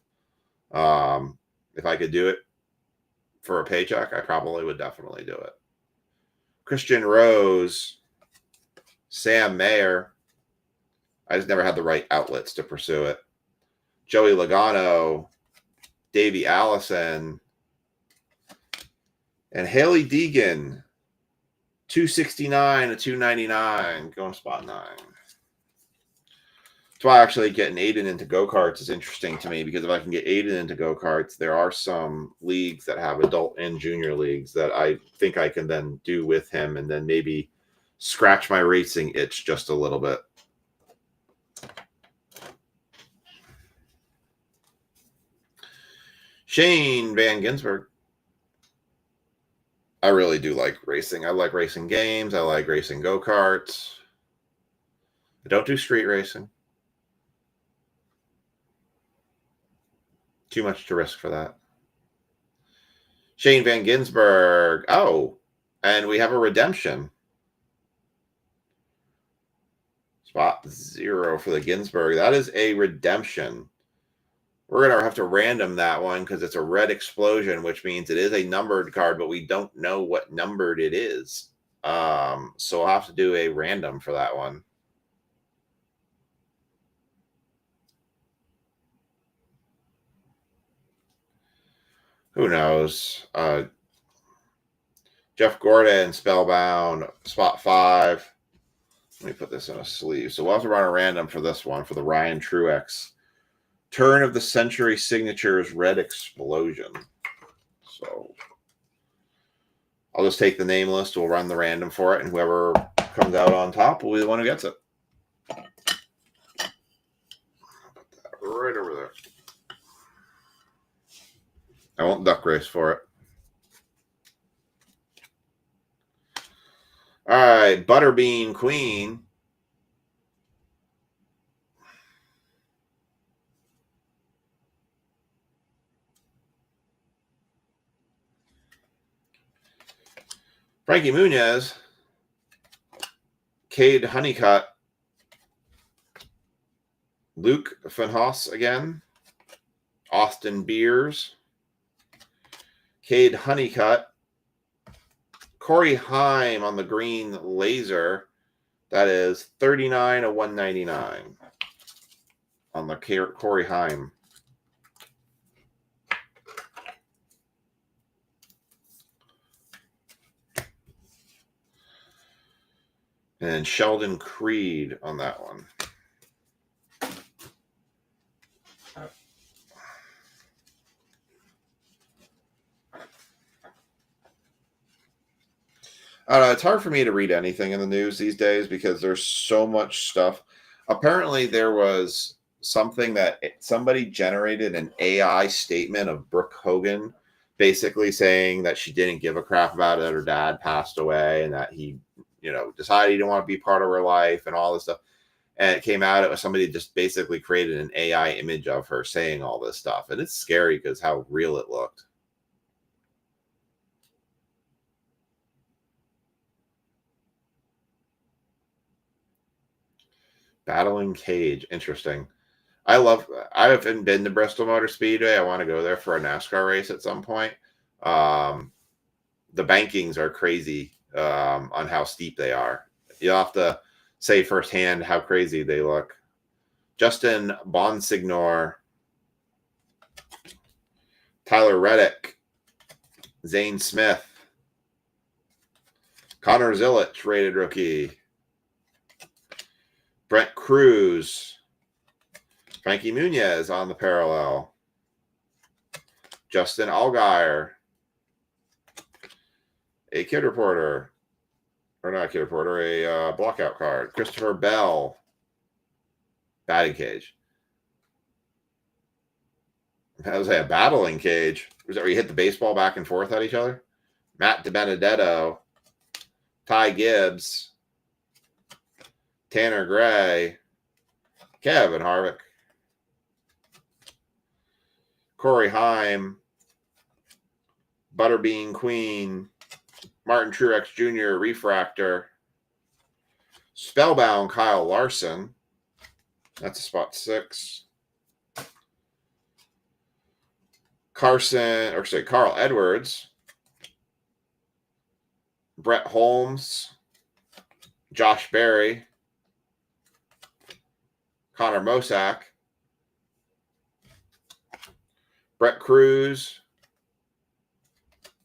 If I could do it for a paycheck, I probably would definitely do it. Christian Rose, Sam Mayer. I just never had the right outlets to pursue it. Joey Logano, Davey Allison, and Haley Deegan. 269 to 299, going spot 9. That's why actually getting Aiden into go-karts is interesting to me, because if I can get Aiden into go-karts, there are some leagues that have adult and junior leagues that I think I can then do with him and then maybe scratch my racing itch just a little bit. Shane Van Ginsberg. I really do like racing. I like racing games. I like racing go-karts. I don't do street racing. Too much to risk for that. Shane Van Ginsberg. Oh, and we have a redemption. Spot 0 for the Ginsberg. That is a redemption. We're going to have to random that one because it's a red explosion, which means it is a numbered card, but we don't know what numbered it is. So I'll have to do a random for that one. Who knows? Jeff Gordon, Spellbound, spot 5. Let me put this in a sleeve. So we'll have to run a random for this one, for the Ryan Truex. Turn of the Century Signatures Red Explosion. So I'll just take the name list. We'll run the random for it, and whoever comes out on top will be the one who gets it. I'll put that right over there. I won't duck race for it. All right, Butterbean Queen. Frankie Muniz. Cade Honeycutt. Luke Fenhaus again. Austin Beers. Cade Honeycutt. Corey Heim on the green laser. That is 39 of 199 on the Corey Heim. And Sheldon Creed on that one. I don't know, it's hard for me to read anything in the news these days because there's so much stuff. Apparently there was something that somebody generated an AI statement of Brooke Hogan basically saying that she didn't give a crap about it, that her dad passed away and that he, decided he didn't want to be part of her life and all this stuff. And it came out, it was somebody just basically created an AI image of her saying all this stuff. And it's scary because how real it looked. Battling Cage. Interesting. I haven't been to Bristol Motor Speedway. I want to go there for a NASCAR race at some point. The bankings are crazy on how steep they are. You'll have to say firsthand how crazy they look. Justin Bonsignor, Tyler Reddick, Zane Smith, Connor Zillich, rated rookie, Brent Cruz, Frankie Muniz on the parallel, Justin Allgaier, a kid reporter, or not a kid reporter, a blockout card, Christopher Bell, batting cage. I was a battling cage. Was that where you hit the baseball back and forth at each other? Matt DiBenedetto, Ty Gibbs, Tanner Gray, Kevin Harvick, Corey Heim, Butterbean Queen, Martin Truex Jr., Refractor, Spellbound Kyle Larson. That's a spot 6. Carl Edwards, Brett Holmes, Josh Berry, Connor Mosack, Brett Cruz,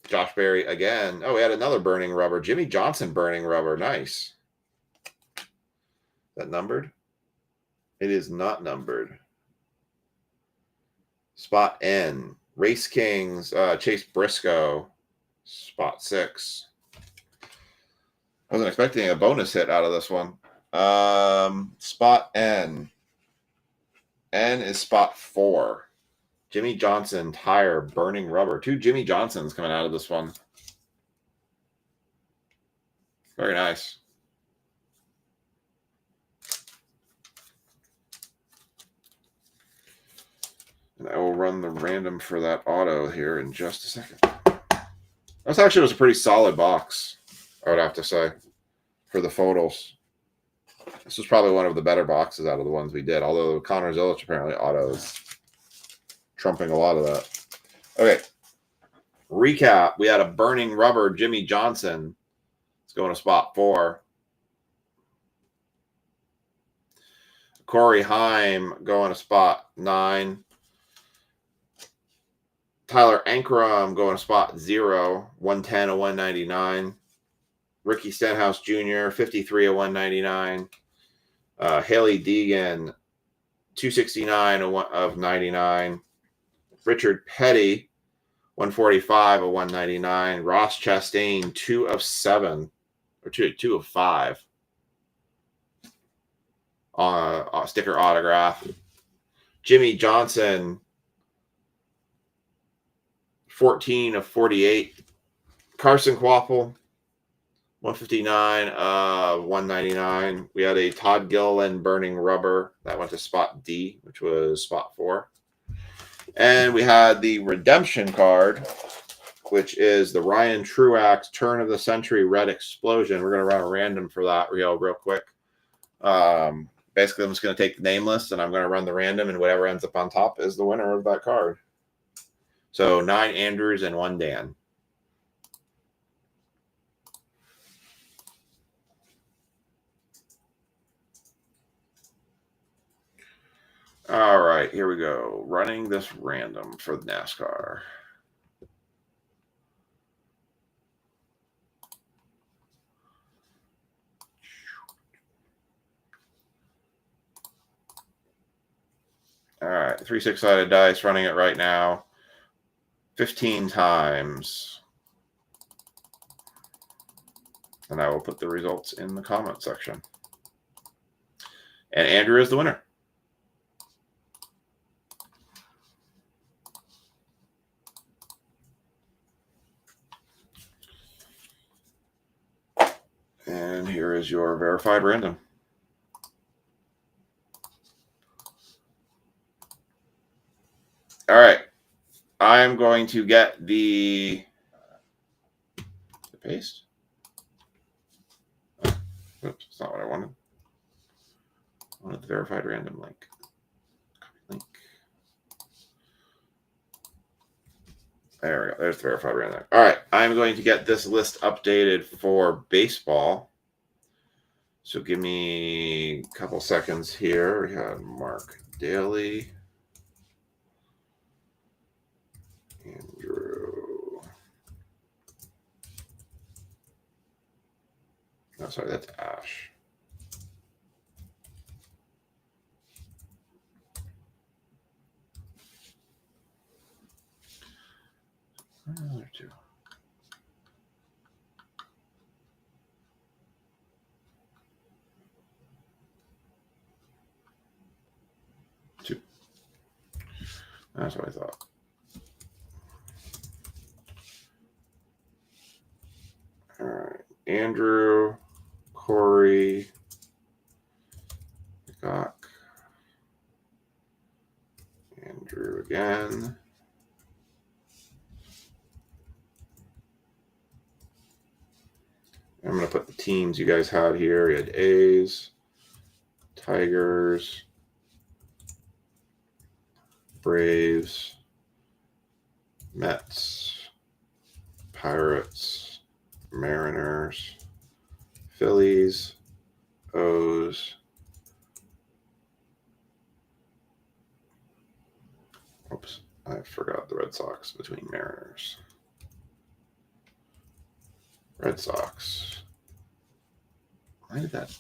Josh Berry again. Oh, we had another burning rubber. Jimmy Johnson burning rubber. Nice. Is that numbered? It is not numbered. Spot N. Race Kings, Chase Briscoe, spot 6. I wasn't expecting a bonus hit out of this one. Spot N. N is spot 4. Jimmy Johnson tire burning rubber. 2 Jimmy Johnsons coming out of this one. Very nice. And I will run the random for that auto here in just a second. This actually was a pretty solid box, I would have to say, for the photos. This was probably one of the better boxes out of the ones we did, although Connor Zillich apparently auto is trumping a lot of that. Okay. Recap. We had a burning rubber Jimmy Johnson. Let's go to spot 4. Corey Heim going to spot 9. Tyler Ankrum going to spot 0, 110 of 199. Ricky Stenhouse Jr., 53 of 199. Haley Deegan, 269 of 99. Richard Petty, 145 of 199. Ross Chastain, 2 of 7, or 2 of 5. Sticker autograph. Jimmy Johnson, 14 of 48. Carson Quapple, 159 of 199. We had a Todd Gilliland burning rubber. That went to spot D, which was spot 4. And we had the redemption card, which is the Ryan Truex Turn of the Century Red Explosion. We're going to run a random for that real quick. Basically, I'm just going to take the name list, and I'm going to run the random, and whatever ends up on top is the winner of that card. So 9 Andrews and 1 Dan. All right, here we go. Running this random for the NASCAR. All right, 3 6-sided dice, running it right now. 15 times. And I will put the results in the comment section. And Andrew is the winner. And here is your verified random. All right. I'm going to get the paste. Oh, oops, that's not what I wanted. I wanted the verified random link. Copy link. There we go. There's the verified random. All right. I'm going to get this list updated for baseball. So give me a couple seconds here. We had Mark Daly. Andrew. No, sorry, that's Ash. Another two. Two. That's what I thought. All right. Andrew, Corey, Gok, Andrew again. I'm going to put the teams you guys had here. You had A's, Tigers, Braves, Mets, Pirates, Mariners, Phillies, O's. Oops, I forgot the Red Sox between Mariners. Red Sox. Why did that?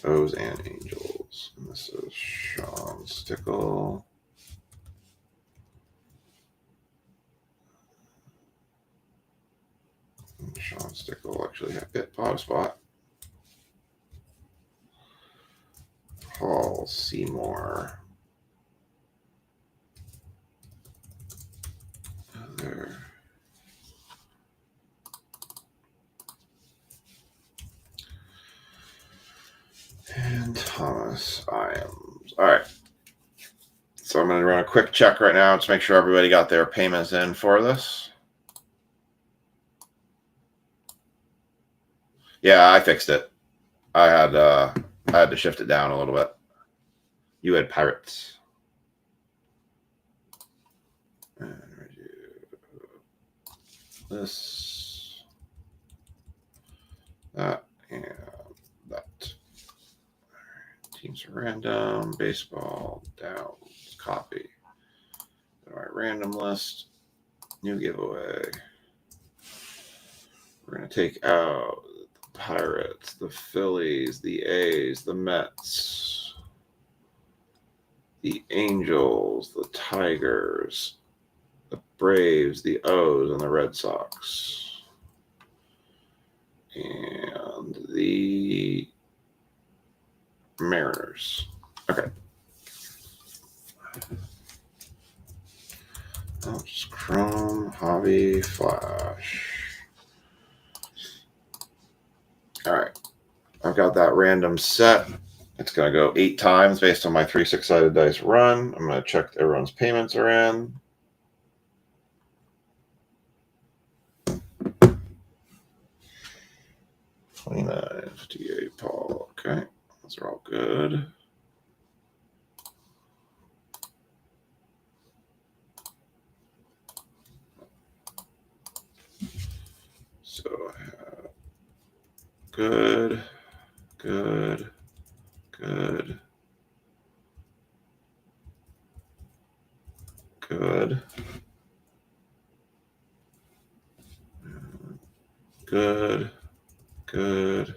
O's and Angels. And this is Sean Stickle. And Sean Stickle actually hit bottom spot. Paul Seymour. There. And Thomas Iams. All right. So I'm going to run a quick check right now to make sure everybody got their payments in for this. Yeah, I fixed it. I had to shift it down a little bit. You had Pirates. And this, that, and that. Teams are random. Baseball down. Copy. All right, random list. New giveaway. We're going to take out the Pirates, the Phillies, the A's, the Mets, the Angels, the Tigers, the Braves, the O's, and the Red Sox. And the Mariners. Okay. Oh, just Chrome, Hobby, Flash. All right. I've got that random set. It's going to go 8 times based on my 3 6-sided dice run. I'm going to check everyone's payments are in. $29, $58, Paul. Okay. Those are all good. So I have good, good, good, good, good, good.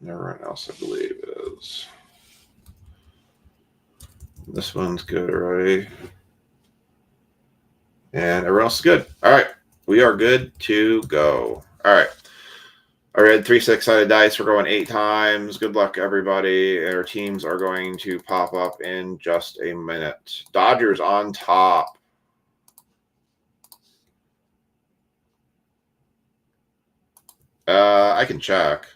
Everyone else, I believe, is. This one's good already. And everyone else is good. All right. We are good to go. All right. I read 3 6-sided dice. We're going 8 times. Good luck, everybody. Our teams are going to pop up in just a minute. Dodgers on top. I can check.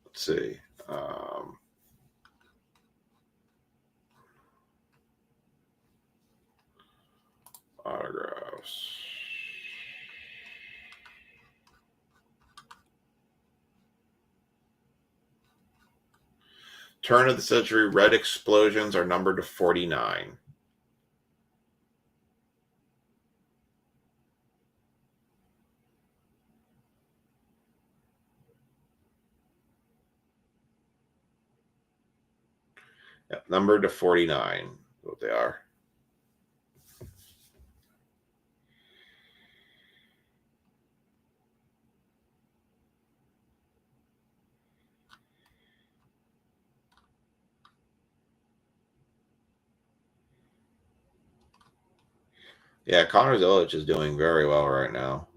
Let's Let's see. Autographs. Turn of the century red explosions are numbered to 49. Yep, numbered to 49 is what they are. Yeah, Connor Illich is doing very well right now.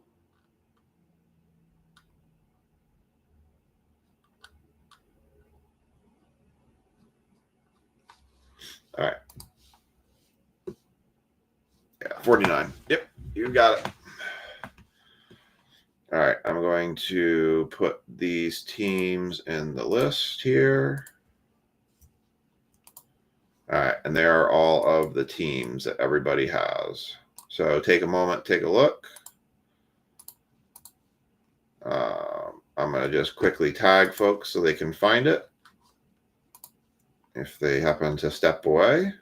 All right. Yeah, 49. Yep, you got it. All right, I'm going to put these teams in the list here. All right, and there are all of the teams that everybody has. So take a moment, take a look. I'm going to just quickly tag folks so they can find it if they happen to step away.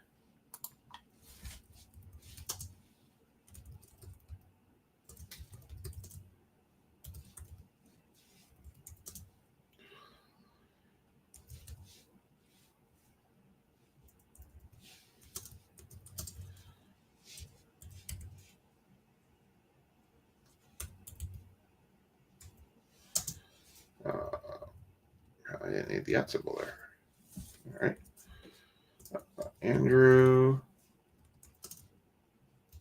I didn't need the symbol there. All right. Andrew,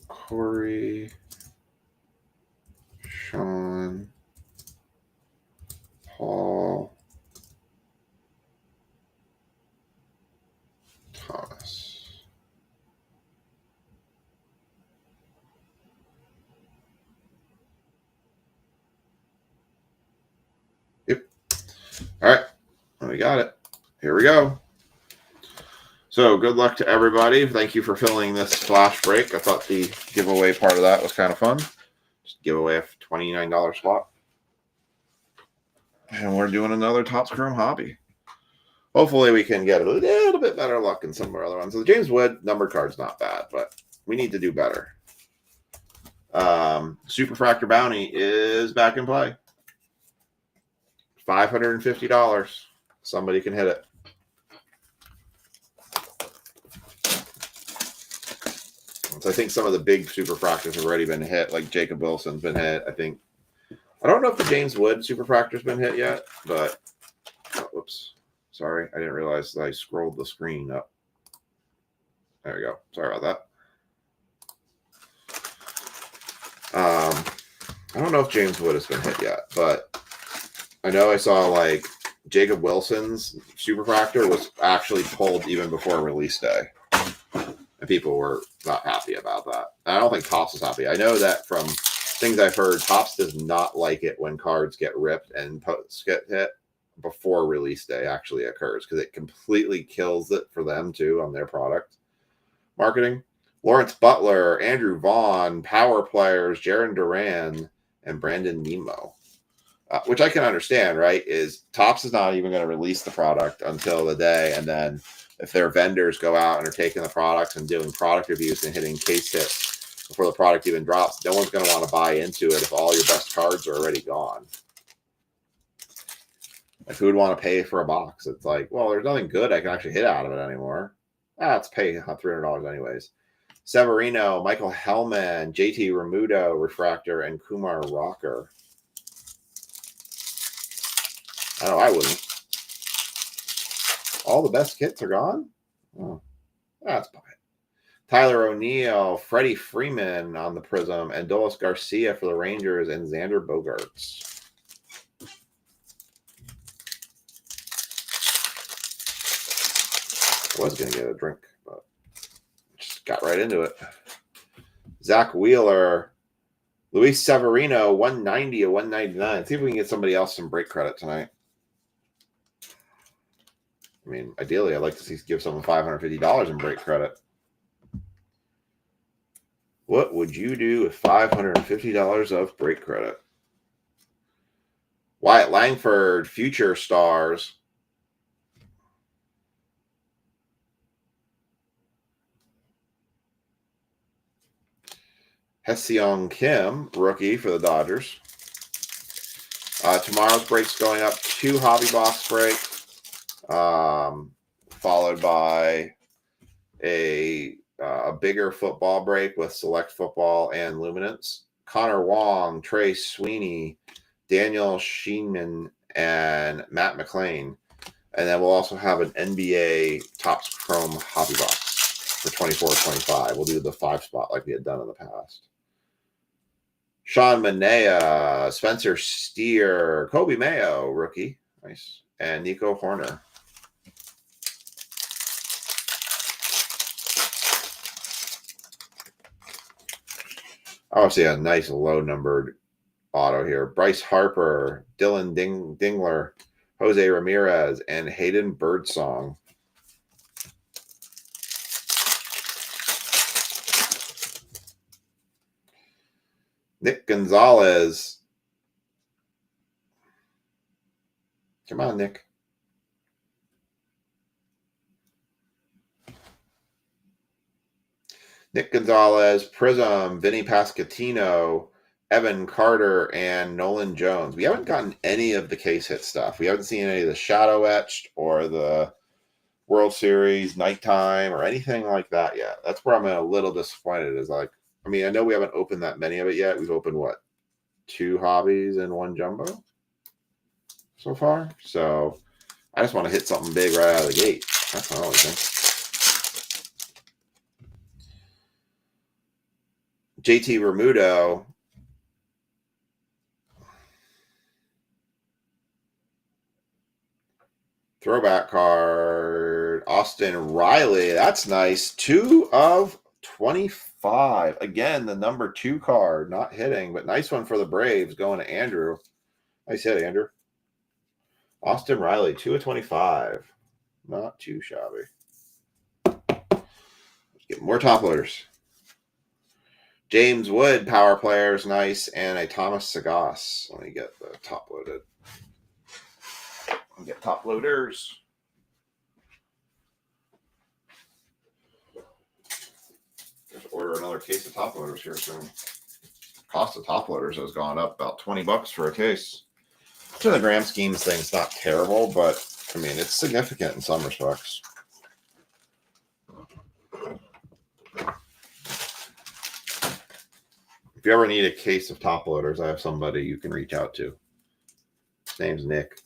Corey, Sean, Paul, Thomas. Yep. All right. We got it. Here we go. So good luck to everybody. Thank you for filling this flash break. I thought the giveaway part of that was kind of fun. Just give away a $29 slot. And we're doing another Topps Chrome hobby. Hopefully we can get a little bit better luck in some of our other ones. So the James Wood numbered card's not bad, but we need to do better. Superfractor Bounty is back in play. $550. Somebody can hit it. So I think some of the big superfractors have already been hit, like Jacob Wilson's been hit. I don't know if the James Wood superfractor's been hit yet, but whoops. Sorry, I didn't realize that I scrolled the screen up. There we go. Sorry about that. I don't know if James Wood has been hit yet, but I know I saw like Jacob Wilson's superfractor was actually pulled even before release day. And people were not happy about that. I don't think Topps is happy. I know that from things I've heard, Topps does not like it when cards get ripped and posts get hit before release day actually occurs because it completely kills it for them too on their product marketing. Lawrence Butler, Andrew Vaughn, Power Players, Jaron Duran, and Brandon Nemo. Which I can understand, right? Is Topps is not even going to release the product until the day, and then if their vendors go out and are taking the products and doing product reviews and hitting case hits before the product even drops, no one's going to want to buy into it if all your best cards are already gone. Like, who would want to pay for a box? It's like, well, there's nothing good I can actually hit out of it anymore. Let's pay $300 anyways. Severino, Michael Hellman, JT Remuto, Refractor, and Kumar Rocker. I know I wouldn't. All the best kits are gone? Oh, that's fine. Tyler O'Neill, Freddie Freeman on the Prism, and Dolis Garcia for the Rangers, and Xander Bogaerts. I was going to get a drink, but just got right into it. Zach Wheeler, Luis Severino, 190 of 199. See if we can get somebody else some break credit tonight. I mean, ideally, I'd like to see give someone $550 in break credit. What would you do with $550 of break credit? Wyatt Langford, Future Stars. Hyeseong Kim, rookie for the Dodgers. Tomorrow's break's going up 2 hobby box break, followed by a bigger football break with select football and luminance. Connor Wong, Trey Sweeney, Daniel Sheenman, and Matt McClain. And then we'll also have an NBA Topps Chrome hobby box for 24-25. We'll do the 5 spot like we had done in the past. Sean Manea, Spencer Steer, Kobe Mayo, rookie. Nice. And Nico Horner. Obviously, a nice low-numbered auto here. Bryce Harper, Dylan Dingler, Jose Ramirez, and Hayden Birdsong. Nick Gonzalez. Come on, Nick. Nick Gonzalez, Prism, Vinny Pasquantino, Evan Carter, and Nolan Jones. We haven't gotten any of the case hit stuff. We haven't seen any of the Shadow Etched or the World Series Nighttime or anything like that yet. That's where I'm a little disappointed. Is like, I mean, I know we haven't opened that many of it yet. We've opened, what, 2 hobbies and 1 jumbo so far? So I just want to hit something big right out of the gate. That's what I always think. JT Remuto. Throwback card. Austin Riley. That's nice. 2 of 25. Again, the number 2 card. Not hitting, but nice one for the Braves going to Andrew. Nice hit, Andrew. Austin Riley, 2 of 25. Not too shabby. Let's get more top loaders. James Wood, power players, nice. And a Thomas Sagas. Let me get the top loaded. Get top loaders. Just order another case of top loaders here soon. Cost of top loaders has gone up about $20 for a case. To the grand scheme of things, not terrible, but I mean it's significant in some respects. If you ever need a case of top loaders, I have somebody you can reach out to. His name's Nick.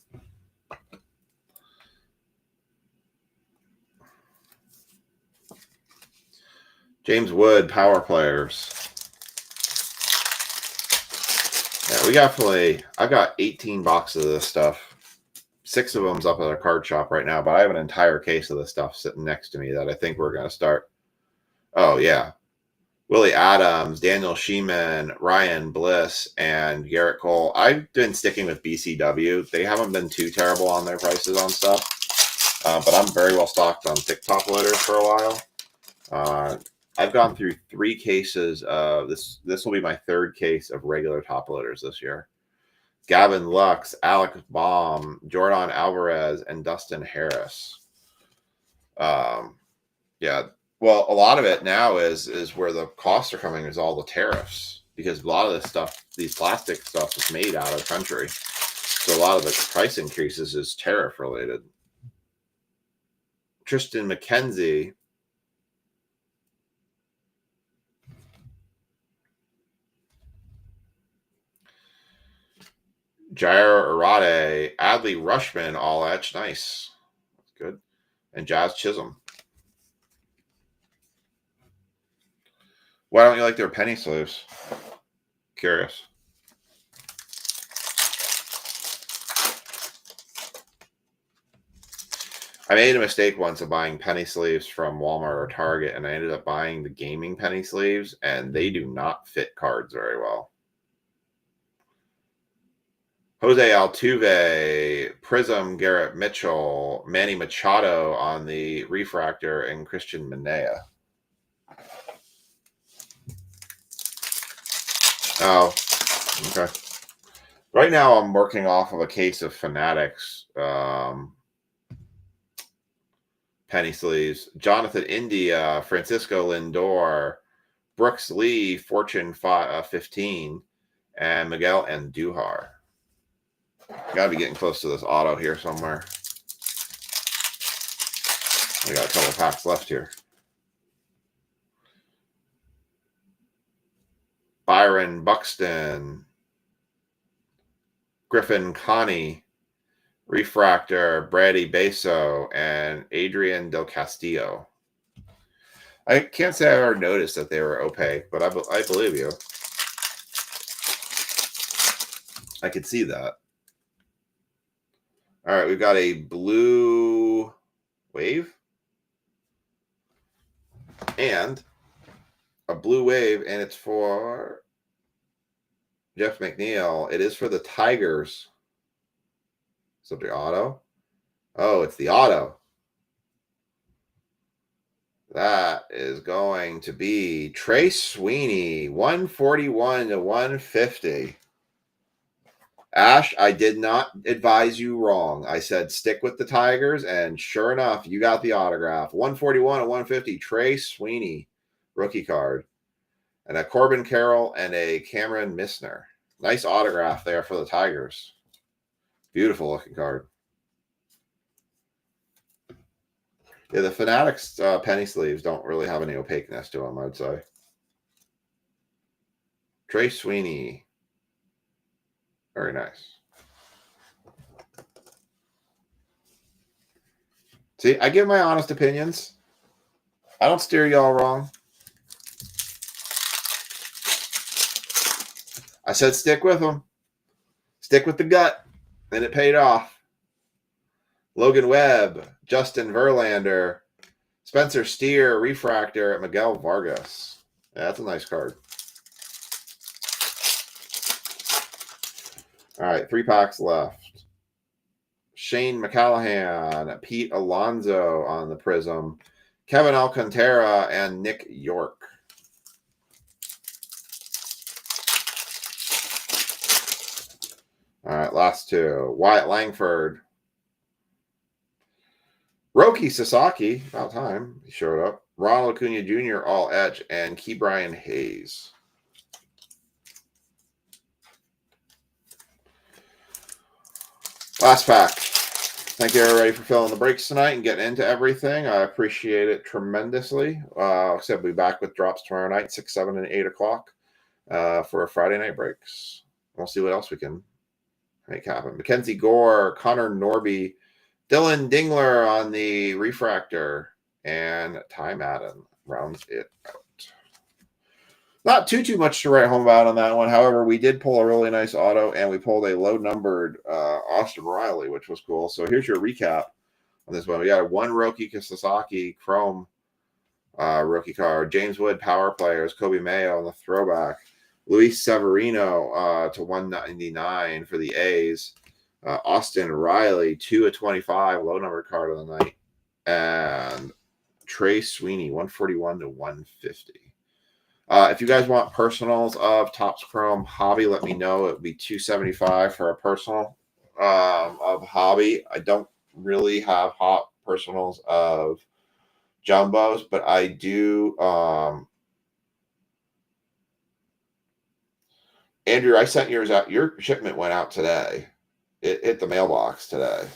James Wood, power players. Yeah, we definitely, I've got 18 boxes of this stuff. 6 of them's up at a card shop right now, but I have an entire case of this stuff sitting next to me that I think we're going to start. Oh, yeah. Willie Adams, Daniel Sheeman, Ryan Bliss, and Garrett Cole. I've been sticking with BCW. They haven't been too terrible on their prices on stuff, but I'm very well stocked on thick top loaders for a while. I've gone through 3 cases of this. This will be my 3rd case of regular top loaders this year. Gavin Lux, Alec Baum, Jordan Alvarez, and Dustin Harris. Yeah. Well, a lot of it now is where the costs are coming is all the tariffs, because a lot of this stuff, these plastic stuff, is made out of the country. So a lot of the price increases is tariff related. Tristan McKenzie. Jair Arade, Adley Rushman, all etched. Nice. That's good. And Jazz Chisholm. Why don't you like their penny sleeves? Curious. I made a mistake once of buying penny sleeves from Walmart or Target, and I ended up buying the gaming penny sleeves, and they do not fit cards very well. Jose Altuve, Prism, Garrett Mitchell, Manny Machado on the refractor, and Christian Minaya. Oh, okay. Right now I'm working off of a case of Fanatics penny sleeves. Jonathan India, Francisco Lindor, Brooks Lee, Fortune 15, and Miguel Andujar. Gotta be getting close to this auto here somewhere. We got a couple packs left here. Byron Buxton, Griffin Connie, Refractor, Brady Beso, and Adrian Del Castillo. I can't say I ever noticed that they were opaque, but I believe you. I could see that. All right, we've got a blue wave and a blue wave, and it's for Jeff McNeil. It is for the Tigers. So the auto. Oh, it's the auto. That is going to be Trey Sweeney, 141 to 150. Ash, I did not advise you wrong. I said stick with the Tigers, and sure enough, you got the autograph. 141 to 150, Trey Sweeney, rookie card. And a Corbin Carroll and a Cameron Missner. Nice autograph there for the Tigers. Beautiful looking card. Yeah, the Fanatics penny sleeves don't really have any opaqueness to them, I'd say. Trey Sweeney. Very nice. See, I give my honest opinions. I don't steer y'all wrong. I said stick with them. Stick with the gut. And it paid off. Logan Webb, Justin Verlander, Spencer Steer, Refractor, Miguel Vargas. Yeah, that's a nice card. All right, 3 packs left. Shane McCallahan, Pete Alonso on the Prism, Kevin Alcantara, and Nick York. All right, last 2. Wyatt Langford. Roki Sasaki, about time he showed up. Ronald Acuna Jr., all edge, and Ke'Bryan Hayes. Last pack. Thank you, everybody, for filling the breaks tonight and getting into everything. I appreciate it tremendously. Like I said, we'll be back with drops tomorrow night, 6, 7, and 8 o'clock for a Friday night breaks. We'll see what else we can make happen. Mackenzie Gore, Connor Norby, Dylan Dingler on the refractor, and Ty Madden rounds it out. Not too much to write home about on that one. However, we did pull a really nice auto, and we pulled a low-numbered Austin Riley, which was cool. So here's your recap on this one. We got a 1 Roki Sasaki Chrome rookie card. James Wood, power players. Kobe Mayo on the throwback. Luis Severino to 199 for the A's. Austin Riley, 2 of 25, low-numbered card of the night. And Trey Sweeney, 141 to 150. If you guys want personals of Topps Chrome Hobby, let me know. It would be $275 for a personal of Hobby. I don't really have hot personals of Jumbos, but I do. Andrew, I sent yours out. Your shipment went out today. It hit the mailbox today.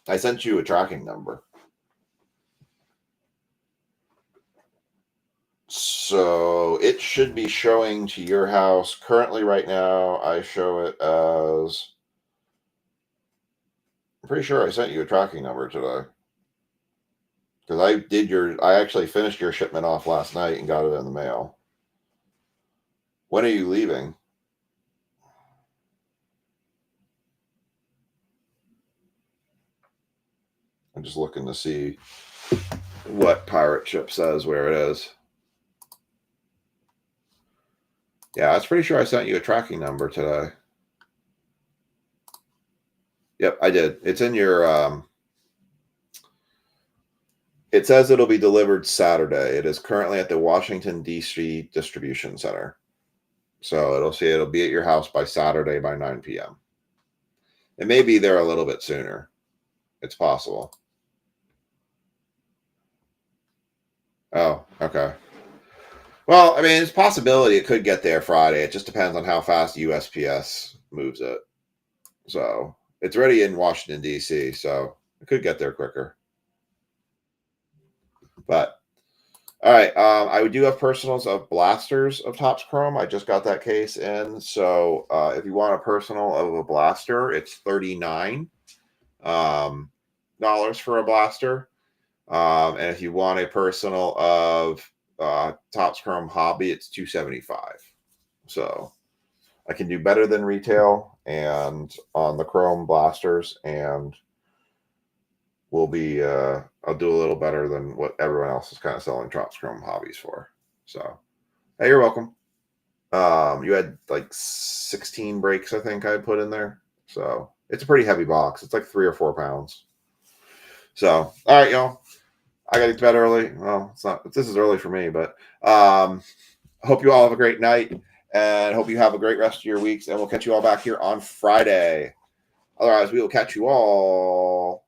I sent you a tracking number. So it should be showing to your house. Currently, right now, I show it as... I'm pretty sure I sent you a tracking number today. Because I actually finished your shipment off last night and got it in the mail. When are you leaving? I'm just looking to see what pirate ship says where it is. Yeah, I was pretty sure I sent you a tracking number today. Yep, I did. It's in your. It says it'll be delivered Saturday. It is currently at the Washington D.C. Distribution Center. So it'll be at your house by Saturday by 9 p.m. It may be there a little bit sooner. It's possible. Oh, okay. Well, I mean, it's a possibility it could get there Friday. It just depends on how fast USPS moves it. So it's already in Washington, D.C., so it could get there quicker. But all right, I do have personals of blasters of Topps Chrome. I just got that case in. So if you want a personal of a blaster, it's $39 for a blaster. And if you want a personal of Topps Chrome Hobby, it's $275. So I can do better than retail and on the Chrome blasters, and will be I'll do a little better than what everyone else is kind of selling Topps Chrome Hobbies for. So hey, you're welcome. You had like 16 breaks, I think I put in there. So it's a pretty heavy box. It's like 3 or 4 pounds. So all right, y'all. I gotta get to bed early. Well, it's not. This is early for me, but hope you all have a great night, and hope you have a great rest of your weeks. And we'll catch you all back here on Friday. Otherwise, we will catch you all